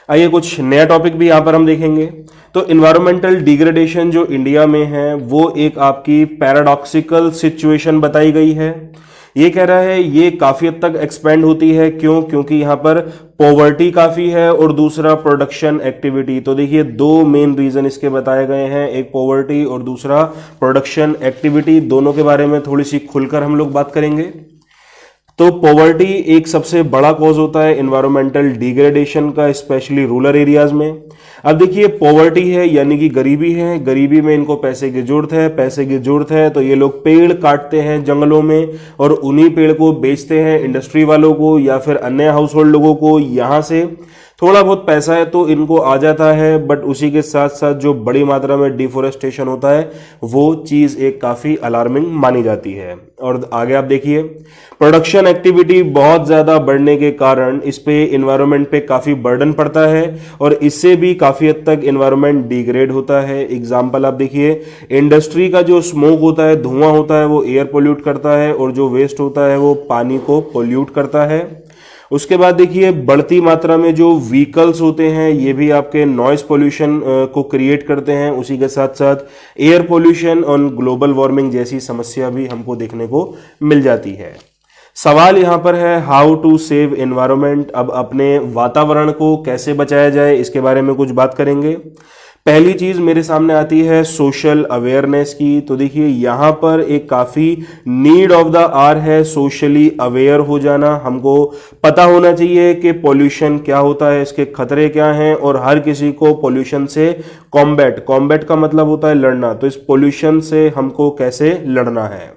Speaker 1: आइए कुछ नया टॉपिक भी यहाँ पर हम देखेंगे। तो इन्वायरमेंटल डिग्रेडेशन जो इंडिया में है वो एक आपकी पैराडॉक्सिकल सिचुएशन बताई गई है। ये कह रहा है ये काफी हद तक एक्सपेंड होती है, क्योंकि यहाँ पर पॉवर्टी काफी है और दूसरा प्रोडक्शन एक्टिविटी। तो देखिए दो मेन रीजन इसके बताए गए हैं, एक पॉवर्टी और दूसरा प्रोडक्शन एक्टिविटी। दोनों के बारे में थोड़ी सी खुलकर हम लोग बात करेंगे। तो पॉवर्टी एक सबसे बड़ा कॉज होता है एनवायरमेंटल डिग्रेडेशन का, स्पेशली रूरल एरियाज में। अब देखिए पॉवर्टी है यानी कि गरीबी है, गरीबी में इनको पैसे की जरूरत है, पैसे की जरूरत है तो ये लोग पेड़ काटते हैं जंगलों में और उन्हीं पेड़ को बेचते हैं इंडस्ट्री वालों को या फिर अन्य हाउस होल्ड लोगों को। यहां से थोड़ा बहुत पैसा है तो इनको आ जाता है, बट उसी के साथ साथ जो बड़ी मात्रा में डिफोरेस्टेशन होता है वो चीज एक काफी अलार्मिंग मानी जाती है। और आगे आप देखिए प्रोडक्शन एक्टिविटी बहुत ज्यादा बढ़ने के कारण इस पे एनवायरनमेंट पे काफी बर्डन पड़ता है और इससे भी काफी हद तक एनवायरनमेंट डिग्रेड होता है। एग्जांपल आप देखिए इंडस्ट्री का जो स्मोक होता है, धुआं होता है, वो एयर पोल्यूट करता है और जो वेस्ट होता है वो पानी को पोल्यूट करता है। उसके बाद देखिए बढ़ती मात्रा में जो व्हीकल्स होते हैं ये भी आपके नॉइस पोल्यूशन को क्रिएट करते हैं। उसी के साथ साथ एयर पोल्यूशन और ग्लोबल वार्मिंग जैसी समस्या भी हमको देखने को मिल जाती है। सवाल यहां पर है हाउ टू सेव एनवायरनमेंट। अब अपने वातावरण को कैसे बचाया जाए इसके बारे में कुछ बात करेंगे। पहली चीज मेरे सामने आती है सोशल अवेयरनेस की। तो देखिए यहां पर एक काफी नीड ऑफ द आवर है सोशली अवेयर हो जाना। हमको पता होना चाहिए कि पॉल्यूशन क्या होता है, इसके खतरे क्या हैं और हर किसी को पॉल्यूशन से कॉम्बैट का मतलब होता है लड़ना, तो इस पॉल्यूशन से हमको कैसे लड़ना है।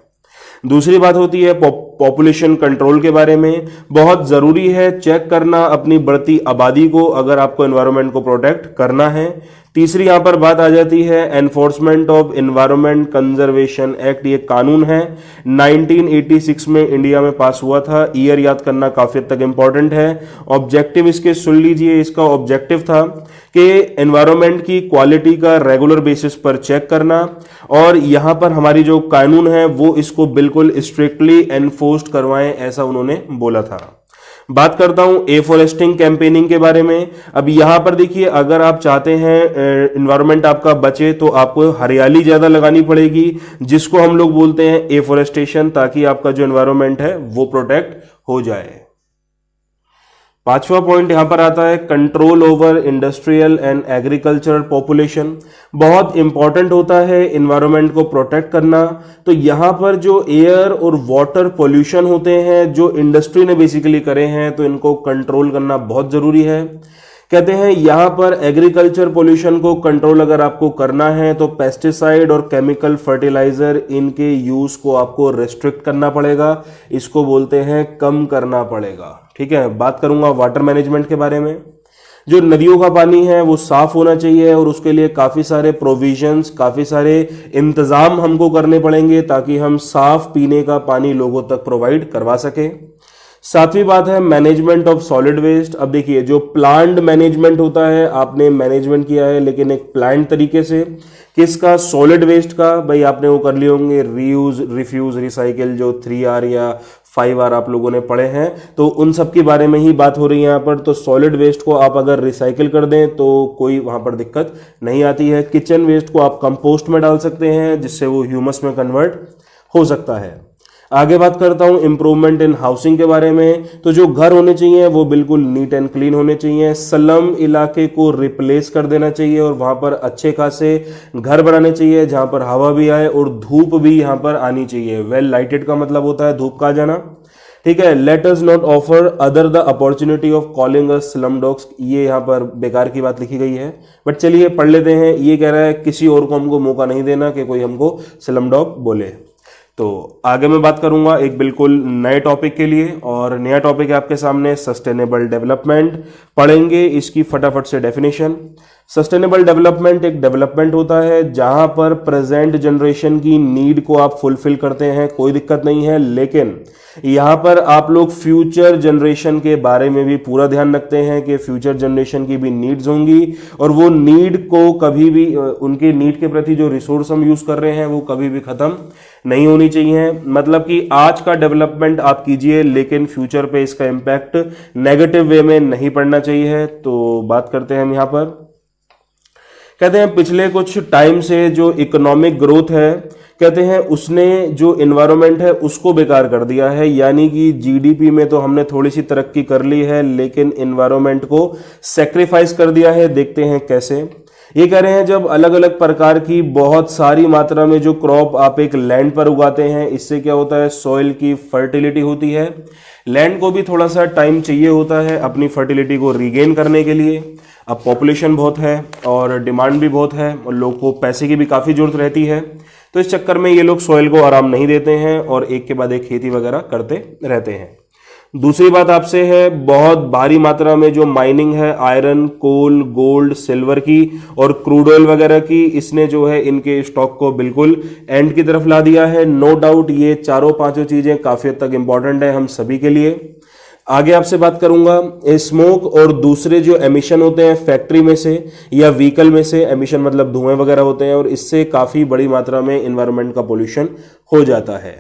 Speaker 1: दूसरी बात होती है पॉपुलेशन कंट्रोल के बारे में। बहुत जरूरी है चेक करना अपनी बढ़ती आबादी को अगर आपको एनवायरनमेंट को प्रोटेक्ट करना है। तीसरी यहां पर बात आ जाती है enforcement of environment conservation act. ये कानून है 1986 में इंडिया में पास हुआ था। ईयर याद करना काफी हद तक इंपॉर्टेंट है। ऑब्जेक्टिव इसके सुन लीजिए, इसका ऑब्जेक्टिव था कि एनवायरनमेंट की क्वालिटी का रेगुलर बेसिस पर चेक करना और यहां पर हमारी जो कानून है वो इसको बिल्कुल स्ट्रिक्टली एनफोर्स्ड करवाएं, ऐसा उन्होंने बोला था। बात करता हूं एफॉरेस्टिंग कैंपेनिंग के बारे में। अब यहां पर देखिए अगर आप चाहते हैं एनवायरनमेंट आपका बचे तो आपको हरियाली ज्यादा लगानी पड़ेगी, जिसको हम लोग बोलते हैं एफॉरेस्टेशन, ताकि आपका जो एनवायरनमेंट है वो प्रोटेक्ट हो जाए। पांचवा पॉइंट यहां पर आता है control over industrial and agricultural population. बहुत इंपॉर्टेंट होता है एनवायरनमेंट को प्रोटेक्ट करना। तो यहां पर जो एयर और वाटर पोल्यूशन होते हैं जो इंडस्ट्री ने बेसिकली करे हैं, तो इनको कंट्रोल करना बहुत जरूरी है। कहते हैं यहां पर एग्रीकल्चर पोल्यूशन को कंट्रोल अगर आपको करना है तो पेस्टिसाइड और केमिकल फर्टिलाइजर इनके यूज को आपको रेस्ट्रिक्ट करना पड़ेगा, इसको बोलते हैं कम करना पड़ेगा। ठीक है, बात करूंगा वाटर मैनेजमेंट के बारे में। जो नदियों का पानी है वो साफ होना चाहिए और उसके लिए काफी सारे प्रोविजंस, काफी सारे इंतजाम हमको करने पड़ेंगे ताकि हम साफ पीने का पानी लोगों तक प्रोवाइड करवा सके। सातवीं बात है मैनेजमेंट ऑफ सॉलिड वेस्ट। अब देखिए जो प्लांट मैनेजमेंट होता है, आपने मैनेजमेंट किया है लेकिन एक प्लांट तरीके से, किसका? सॉलिड वेस्ट का। भाई आपने वो कर लिए होंगे रीयूज, रिफ्यूज, रिसाइकिल, जो 3R या 5R आप लोगों ने पढ़े हैं, तो उन सब के बारे में ही बात हो रही है यहाँ पर। तो सॉलिड वेस्ट को आप अगर रिसाइकिल कर दें तो कोई वहां पर दिक्कत नहीं आती है। किचन वेस्ट को आप कंपोस्ट में डाल सकते हैं जिससे वो ह्यूमस में कन्वर्ट हो सकता है। आगे बात करता हूं इंप्रूवमेंट इन हाउसिंग के बारे में। तो जो घर होने चाहिए वो बिल्कुल नीट एंड क्लीन होने चाहिए। स्लम इलाके को रिप्लेस कर देना चाहिए और वहां पर अच्छे खासे घर बनाने चाहिए जहां पर हवा भी आए और धूप भी यहां पर आनी चाहिए। वेल लाइटेड का मतलब होता है धूप का आ जाना। ठीक है, let us not offer other the opportunity of calling us slum dogs. ये यहां पर बेकार की बात लिखी गई है, बट चलिए पढ़ लेते हैं। ये कह रहा है किसी और को हमको मौका नहीं देना कि कोई हमको स्लम डॉग बोले। तो आगे मैं बात करूंगा एक बिल्कुल नए टॉपिक के लिए, और नया टॉपिक है आपके सामने सस्टेनेबल डेवलपमेंट। पढ़ेंगे इसकी फटाफट से डेफिनेशन। सस्टेनेबल डेवलपमेंट एक डेवलपमेंट होता है जहां पर प्रेजेंट जनरेशन की नीड को आप फुलफिल करते हैं, कोई दिक्कत नहीं है, लेकिन यहां पर आप लोग फ्यूचर जनरेशन के बारे में भी पूरा ध्यान रखते हैं कि फ्यूचर जनरेशन की भी नीड्स होंगी और वो नीड को कभी भी, उनके नीड के प्रति जो रिसोर्स हम यूज कर रहे हैं वो कभी भी खत्म नहीं होनी चाहिए। मतलब कि आज का डेवलपमेंट आप कीजिए लेकिन फ्यूचर पे इसका इंपैक्ट नेगेटिव वे में नहीं पड़ना चाहिए। तो बात करते हैं हम यहां पर, कहते हैं पिछले कुछ टाइम से जो इकोनॉमिक ग्रोथ है, कहते हैं उसने जो एनवायरनमेंट है उसको बेकार कर दिया है। यानी कि जीडीपी में तो हमने थोड़ी सी तरक्की कर ली है लेकिन एनवायरनमेंट को सेक्रीफाइस कर दिया है। देखते हैं कैसे। ये कह रहे हैं जब अलग अलग प्रकार की बहुत सारी मात्रा में जो क्रॉप आप एक लैंड पर उगाते हैं, इससे क्या होता है, सॉइल की फर्टिलिटी होती है। लैंड को भी थोड़ा सा टाइम चाहिए होता है अपनी फर्टिलिटी को रीगेन करने के लिए। अब पॉपुलेशन बहुत है और डिमांड भी बहुत है और लोग को पैसे की भी काफ़ी जरूरत रहती है, तो इस चक्कर में ये लोग सॉइल को आराम नहीं देते हैं और एक के बाद एक खेती वगैरह करते रहते हैं। दूसरी बात आपसे है, बहुत भारी मात्रा में जो माइनिंग है आयरन, कोल, गोल्ड, सिल्वर की और क्रूड ऑयल वगैरह की, इसने जो है इनके स्टॉक को बिल्कुल एंड की तरफ ला दिया है। नो डाउट ये चारों पांचों चीजें काफी हद तक इंपॉर्टेंट है हम सभी के लिए। आगे आपसे बात करूंगा स्मोक और दूसरे जो एमिशन होते हैं फैक्ट्री में से या व्हीकल में से, एमिशन मतलब धुएं वगैरह होते हैं और इससे काफी बड़ी मात्रा में एनवायरनमेंट का पोल्यूशन हो जाता है।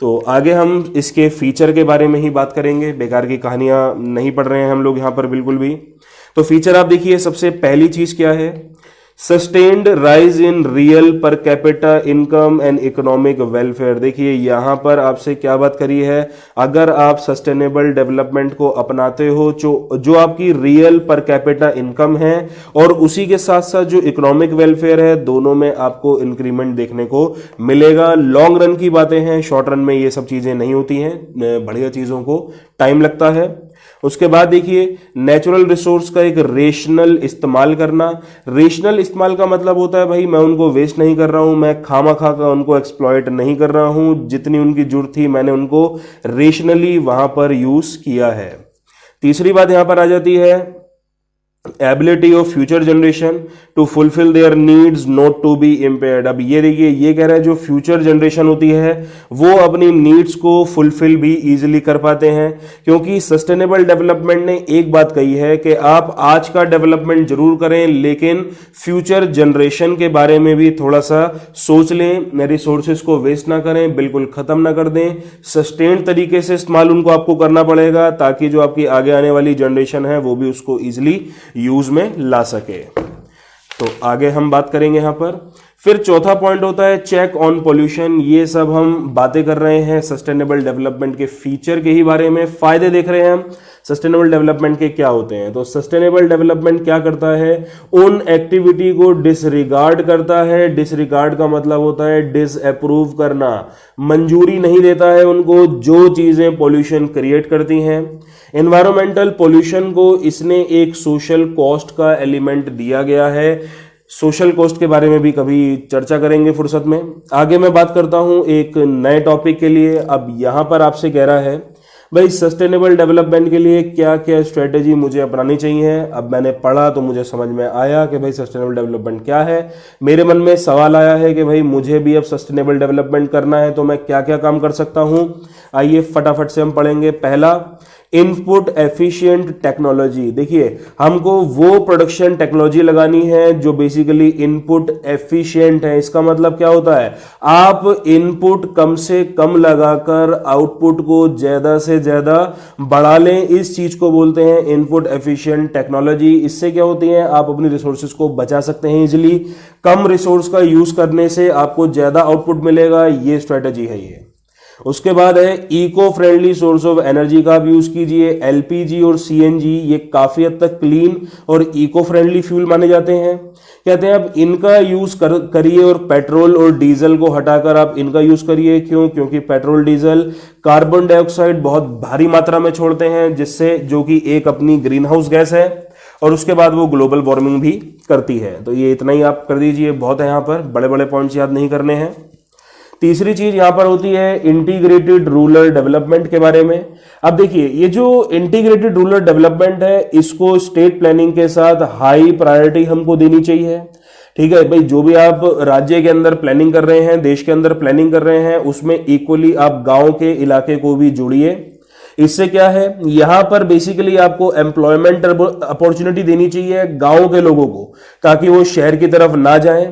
Speaker 1: तो आगे हम इसके फीचर के बारे में ही बात करेंगे, बेकार की कहानियां नहीं पढ़ रहे हैं हम लोग यहां पर बिल्कुल भी। तो फीचर आप देखिए, सबसे पहली चीज क्या है, sustained rise in real per capita income and economic welfare. देखिए यहां पर आपसे क्या बात करी है, अगर आप सस्टेनेबल डेवलपमेंट को अपनाते हो जो आपकी रियल पर कैपिटा इनकम है और उसी के साथ साथ जो इकोनॉमिक वेलफेयर है, दोनों में आपको इंक्रीमेंट देखने को मिलेगा। लॉन्ग रन की बातें हैं, शॉर्ट रन में ये सब चीजें नहीं होती हैं, बढ़िया चीजों को टाइम लगता है। उसके बाद देखिए नेचुरल रिसोर्स का एक रेशनल इस्तेमाल करना। रेशनल इस्तेमाल का मतलब होता है भाई मैं उनको वेस्ट नहीं कर रहा हूं, मैं खामा खा का उनको एक्सप्लॉइट नहीं कर रहा हूं, जितनी उनकी जरूरत थी मैंने उनको रेशनली वहां पर यूज किया है। तीसरी बात यहां पर आ जाती है ability of future generation to fulfil their needs not to be impaired. अब ये देखिए ये कह रहा है जो फ्यूचर जनरेशन होती है वो अपनी नीड्स को फुलफिल भी इजीली कर पाते हैं, क्योंकि सस्टेनेबल डेवलपमेंट ने एक बात कही है कि आप आज का डेवलपमेंट जरूर करें लेकिन फ्यूचर जनरेशन के बारे में भी थोड़ा सा सोच लें, रिसोर्सेज को वेस्ट ना करें, बिल्कुल खत्म ना कर दें, सस्टेन तरीके से इस्तेमाल उनको आपको करना पड़ेगा ताकि जो आपकी आगे आने वाली जनरेशन है वो भी उसको इजीली यूज में ला सके। तो आगे हम बात करेंगे यहां पर। फिर चौथा पॉइंट होता है चेक ऑन पोल्यूशन। ये सब हम बातें कर रहे हैं सस्टेनेबल डेवलपमेंट के फीचर के ही बारे में, फायदे देख रहे हैं हम सस्टेनेबल डेवलपमेंट के क्या होते हैं। तो सस्टेनेबल डेवलपमेंट क्या करता है, उन एक्टिविटी को डिसरिगार्ड करता है। डिसरिगार्ड का मतलब होता है डिसअप्रूव करना, मंजूरी नहीं देता है उनको जो चीजें पोल्यूशन क्रिएट करती हैं। एनवायरमेंटल पोल्यूशन को इसने एक सोशल कॉस्ट का एलिमेंट दिया गया है। सोशल कॉस्ट के बारे में भी कभी चर्चा करेंगे फुर्सत में। आगे मैं बात करता हूं एक नए टॉपिक के लिए। अब यहां पर आपसे कह रहा है भाई सस्टेनेबल डेवलपमेंट के लिए क्या क्या स्ट्रेटेजी मुझे अपनानी चाहिए। अब मैंने पढ़ा तो मुझे समझ में आया कि भाई सस्टेनेबल डेवलपमेंट क्या है। मेरे मन में सवाल आया है कि भाई मुझे भी अब सस्टेनेबल डेवलपमेंट करना है तो मैं क्या क्या काम कर सकता हूं। आइए फटाफट से हम पढ़ेंगे। पहला, इनपुट एफिशिएंट टेक्नोलॉजी। देखिए हमको वो प्रोडक्शन टेक्नोलॉजी लगानी है जो बेसिकली इनपुट एफिशिएंट है। इसका मतलब क्या होता है, आप इनपुट कम से कम लगाकर आउटपुट को ज्यादा से ज्यादा बढ़ा लें, इस चीज को बोलते हैं इनपुट एफिशिएंट टेक्नोलॉजी। इससे क्या होती है, आप अपनी रिसोर्सेज को बचा सकते हैं इजिली, कम रिसोर्स का यूज करने से आपको ज्यादा आउटपुट मिलेगा, ये स्ट्रेटेजी है ये। उसके बाद है eco friendly source of energy का आप यूज कीजिए। एलपीजी और सीएनजी ये काफी हद तक क्लीन और इको फ्रेंडली फ्यूल माने जाते हैं। कहते हैं अब इनका यूज करिए और पेट्रोल और डीजल को हटाकर आप इनका यूज करिए। क्यों? क्योंकि पेट्रोल डीजल कार्बन डाइऑक्साइड बहुत भारी मात्रा में छोड़ते हैं, जिससे जो कि एक अपनी ग्रीन हाउस गैस है और उसके बाद वो ग्लोबल वार्मिंग भी करती है। तो ये इतना ही आप कर दीजिए, बहुत है, यहां पर बड़े बड़े पॉइंट्स याद नहीं करने हैं। तीसरी चीज यहां पर होती है इंटीग्रेटेड रूरल डेवलपमेंट के बारे में। अब देखिए ये जो इंटीग्रेटेड रूरल डेवलपमेंट है इसको स्टेट प्लानिंग के साथ हाई प्रायोरिटी हमको देनी चाहिए। ठीक है भाई, जो भी आप राज्य के अंदर प्लानिंग कर रहे हैं, देश के अंदर प्लानिंग कर रहे हैं, उसमें इक्वली आप गांव के इलाके को भी जोड़िए। इससे क्या है, यहां पर बेसिकली आपको एम्प्लॉयमेंट अपॉर्चुनिटी देनी चाहिए गांव के लोगों को, ताकि वो शहर की तरफ ना जाएं।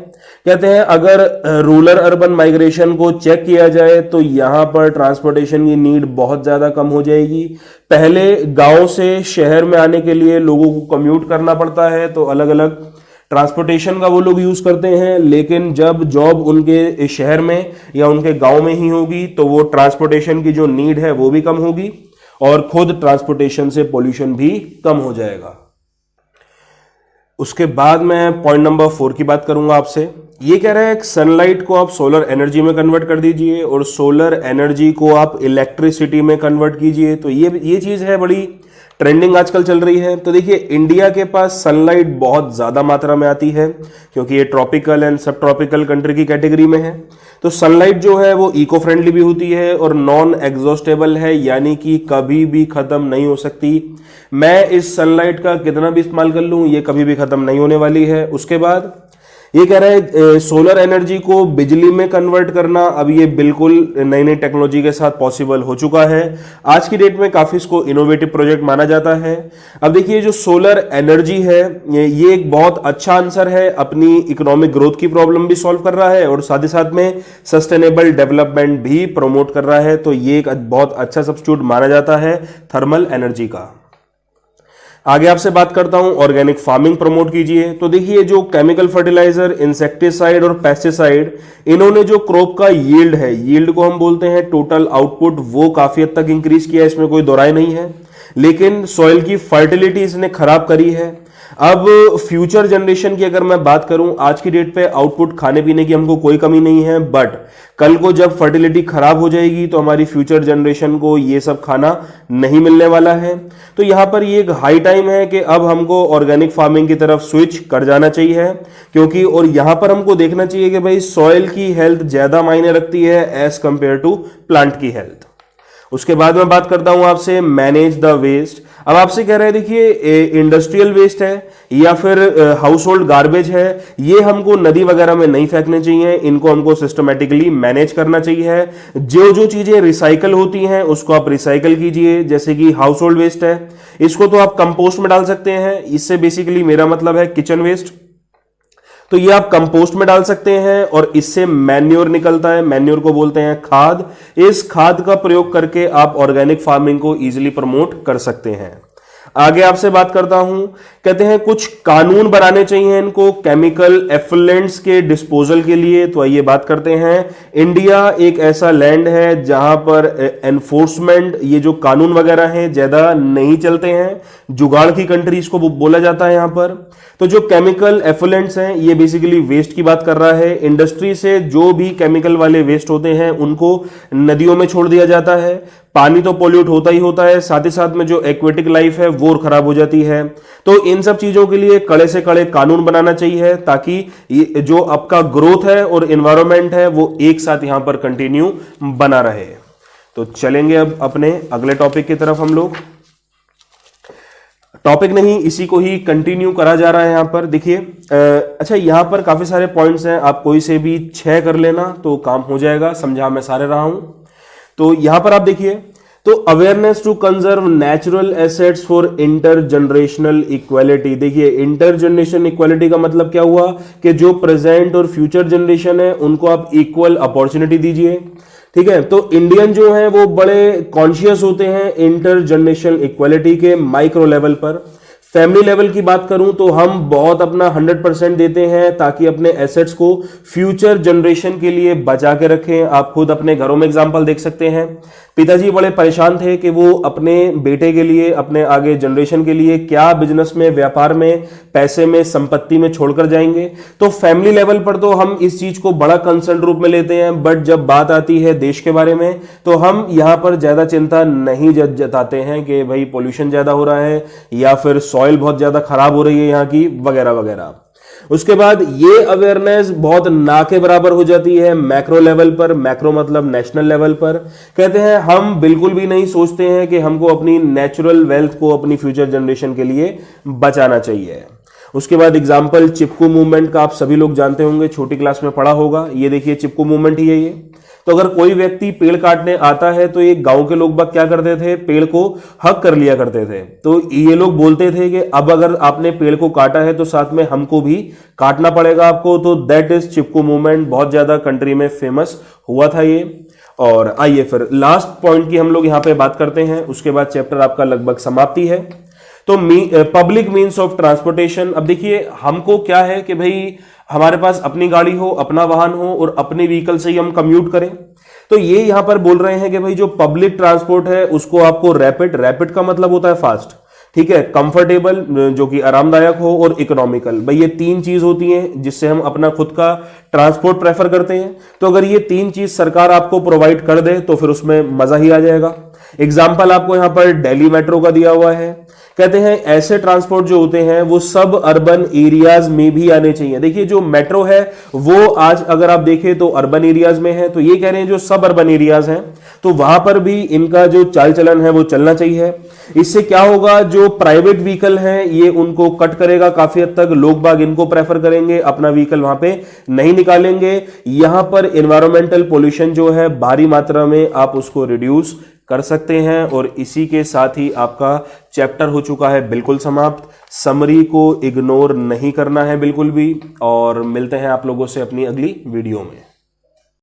Speaker 1: कहते हैं अगर रूरल अर्बन माइग्रेशन को चेक किया जाए तो यहां पर ट्रांसपोर्टेशन की नीड बहुत ज्यादा कम हो जाएगी। पहले गांव से शहर में आने के लिए लोगों को कम्यूट करना पड़ता है, तो अलग अलग ट्रांसपोर्टेशन का वो लोग यूज करते हैं, लेकिन जब जॉब उनके शहर में या उनके गांव में ही होगी तो वो ट्रांसपोर्टेशन की जो नीड है वो भी कम होगी और खुद ट्रांसपोर्टेशन से पोल्यूशन भी कम हो जाएगा। उसके बाद मैं पॉइंट नंबर 4 की बात करूंगा आपसे। ये कह रहा है सनलाइट को आप सोलर एनर्जी में कन्वर्ट कर दीजिए और सोलर एनर्जी को आप इलेक्ट्रिसिटी में कन्वर्ट कीजिए। तो ये चीज है बड़ी ट्रेंडिंग आजकल चल रही है। तो देखिए इंडिया के पास सनलाइट बहुत ज्यादा मात्रा में आती है क्योंकि ये ट्रॉपिकल एंड सब ट्रॉपिकल कंट्री की कैटेगरी में है। तो सनलाइट जो है वो इको फ्रेंडली भी होती है और नॉन एग्जॉस्टेबल है, यानी कि कभी भी खत्म नहीं हो सकती। मैं इस सनलाइट का कितना भी इस्तेमाल कर लूं ये कभी भी खत्म नहीं होने वाली है। उसके बाद ये कह रहा है सोलर एनर्जी को बिजली में कन्वर्ट करना, अब ये बिल्कुल नई नई टेक्नोलॉजी के साथ पॉसिबल हो चुका है। आज की डेट में काफी इसको इनोवेटिव प्रोजेक्ट माना जाता है। अब देखिए जो सोलर एनर्जी है ये एक बहुत अच्छा आंसर है, अपनी इकोनॉमिक ग्रोथ की प्रॉब्लम भी सॉल्व कर रहा है और साथ ही साथ में सस्टेनेबल डेवलपमेंट भी प्रमोट कर रहा है। तो ये एक बहुत अच्छा सब्स्टिट्यूट माना जाता है थर्मल एनर्जी का। आगे आपसे बात करता हूं ऑर्गेनिक फार्मिंग प्रमोट कीजिए। तो देखिए जो केमिकल फर्टिलाइजर, इंसेक्टिसाइड और पेस्टिसाइड, इन्होंने जो क्रॉप का यील्ड है, यील्ड को हम बोलते हैं टोटल आउटपुट, वो काफी हद तक इंक्रीज किया है, इसमें कोई दो राय नहीं है। लेकिन सॉइल की फर्टिलिटी इसने खराब करी है। अब फ्यूचर जनरेशन की अगर मैं बात करूं, आज की डेट पे आउटपुट खाने पीने की हमको कोई कमी नहीं है, बट कल को जब फर्टिलिटी खराब हो जाएगी तो हमारी फ्यूचर जनरेशन को ये सब खाना नहीं मिलने वाला है। तो यहां पर ये एक हाई टाइम है कि अब हमको ऑर्गेनिक फार्मिंग की तरफ स्विच कर जाना चाहिए, क्योंकि और यहां पर हमको देखना चाहिए कि भाई सॉइल की हेल्थ ज्यादा मायने रखती है एज कंपेयर टू प्लांट की हेल्थ। उसके बाद मैं बात करता हूं आपसे मैनेज द वेस्ट। अब आपसे कह रहे हैं देखिए इंडस्ट्रियल वेस्ट है या फिर हाउस होल्ड गार्बेज है, ये हमको नदी वगैरह में नहीं फेंकने चाहिए, इनको हमको सिस्टमेटिकली मैनेज करना चाहिए। जो जो चीजें रिसाइकल होती हैं उसको आप रिसाइकल कीजिए, जैसे कि हाउस होल्ड वेस्ट है इसको तो आप कंपोस्ट में डाल सकते हैं, इससे बेसिकली मेरा मतलब है किचन वेस्ट, तो ये आप कंपोस्ट में डाल सकते हैं और इससे मैन्योर निकलता है, मैन्योर को बोलते हैं खाद। इस खाद का प्रयोग करके आप ऑर्गेनिक फार्मिंग को इजीली प्रमोट कर सकते हैं। आगे आपसे बात करता हूं, कहते हैं कुछ कानून बनाने चाहिए इनको केमिकल एफुलेंट्स के डिस्पोजल के लिए। तो आइए बात करते हैं। इंडिया एक ऐसा लैंड है जहां पर एनफोर्समेंट, ये जो कानून वगैरह हैं ज्यादा नहीं चलते हैं, जुगाड़ की कंट्री इसको बोला जाता है यहां पर। तो जो केमिकल एफुलेंट्स हैं ये बेसिकली वेस्ट की बात कर रहा है। इंडस्ट्री से जो भी केमिकल वाले वेस्ट होते हैं उनको नदियों में छोड़ दिया जाता है। पानी तो पोल्यूट होता ही होता है, साथ ही साथ में जो एक्वेटिक लाइफ है वो खराब हो जाती है। तो इन सब चीजों के लिए कड़े से कड़े कानून बनाना चाहिए ताकि जो आपका ग्रोथ है और एनवायरनमेंट है वो एक साथ यहां पर कंटिन्यू बना रहे। तो चलेंगे अब अपने अगले टॉपिक की तरफ हम लोग। टॉपिक नहीं, इसी को ही कंटिन्यू करा जा रहा है यहां पर। देखिए अच्छा यहां पर काफी सारे पॉइंट्स हैं, आप कोई से भी 6 कर लेना तो काम हो जाएगा, समझा मैं सारे रहा हूं। तो यहां पर आप देखिए, तो awareness to conserve natural assets for intergenerational equality. देखिए इंटर जनरेशन इक्वालिटी का मतलब क्या हुआ कि जो प्रेजेंट और फ्यूचर जनरेशन है उनको आप इक्वल अपॉर्चुनिटी दीजिए। ठीक है, तो इंडियन जो है वो बड़े कॉन्शियस होते हैं इंटर जनरेशनल इक्वालिटी के माइक्रो लेवल पर। फैमिली लेवल की बात करूं तो हम बहुत अपना 100% देते हैं ताकि अपने एसेट्स को फ्यूचर जनरेशन के लिए बचा के रखें। आप खुद अपने घरों में एग्जांपल देख सकते हैं, पिताजी बड़े परेशान थे कि वो अपने बेटे के लिए, अपने आगे जनरेशन के लिए क्या बिजनेस में, व्यापार में, पैसे में, संपत्ति में छोड़कर जाएंगे। तो फैमिली लेवल पर तो हम इस चीज को बड़ा कंसर्न रूप में लेते हैं, बट जब बात आती है देश के बारे में तो हम यहां पर ज्यादा चिंता नहीं जताते हैं कि भाई पोल्यूशन ज्यादा हो रहा है या फिर सॉइल बहुत ज्यादा खराब हो रही है यहाँ की, वगैरह वगैरह। उसके बाद ये अवेयरनेस बहुत ना के बराबर हो जाती है मैक्रो लेवल पर, मैक्रो मतलब नेशनल लेवल पर। कहते हैं हम बिल्कुल भी नहीं सोचते हैं कि हमको अपनी नेचुरल वेल्थ को अपनी फ्यूचर जनरेशन के लिए बचाना चाहिए। उसके बाद एग्जाम्पल चिपकू मूवमेंट का आप सभी लोग जानते होंगे, छोटी क्लास में पढ़ा होगा। ये देखिए चिपकू मूवमेंट ही है ये। तो अगर कोई व्यक्ति पेड़ काटने आता है तो ये गांव के लोग बाग क्या करते थे, पेड़ को हक कर लिया करते थे। तो ये लोग बोलते थे कि अब अगर आपने पेड़ को काटा है तो साथ में हमको भी काटना पड़ेगा आपको। तो दैट इज चिपकू मूवमेंट, बहुत ज्यादा कंट्री में फेमस हुआ था ये। और आइए फिर लास्ट पॉइंट की हम लोग यहां पे बात करते हैं, उसके बाद चैप्टर आपका लगभग समाप्ति है। तो पब्लिक मीन्स ऑफ ट्रांसपोर्टेशन। अब देखिए हमको क्या है कि भाई हमारे पास अपनी गाड़ी हो, अपना वाहन हो और अपने व्हीकल से ही हम कम्यूट करें। तो ये यहां पर बोल रहे हैं कि भाई जो पब्लिक ट्रांसपोर्ट है उसको आपको रैपिड का मतलब होता है फास्ट, ठीक है, कंफर्टेबल जो कि आरामदायक हो, और इकोनॉमिकल। भाई ये तीन चीज होती हैं जिससे हम अपना खुद का ट्रांसपोर्ट प्रेफर करते हैं। तो अगर ये तीन चीज सरकार आपको प्रोवाइड कर दे तो फिर उसमें मजा ही आ जाएगा। एग्जाम्पल आपको यहां पर दिल्ली मेट्रो का दिया हुआ है। कहते हैं ऐसे ट्रांसपोर्ट जो होते हैं वो सब अर्बन एरियाज में भी आने चाहिए। देखिए जो मेट्रो है वो आज अगर आप देखें तो अर्बन एरियाज में है, तो ये कह रहे हैं जो सब अर्बन एरियाज हैं तो वहां पर भी इनका जो चाल चलन है वो चलना चाहिए। इससे क्या होगा, जो प्राइवेट व्हीकल हैं ये उनको कट करेगा काफी हद तक, लोग बाग इनको प्रेफर करेंगे, अपना व्हीकल वहां पे नहीं निकालेंगे। यहां पर एनवायरमेंटल पोल्यूशन जो है भारी मात्रा में आप उसको रिड्यूस कर सकते हैं। और इसी के साथ ही आपका चैप्टर हो चुका है बिल्कुल समाप्त। समरी को इग्नोर नहीं करना है बिल्कुल भी, और मिलते हैं आप लोगों से अपनी अगली वीडियो में।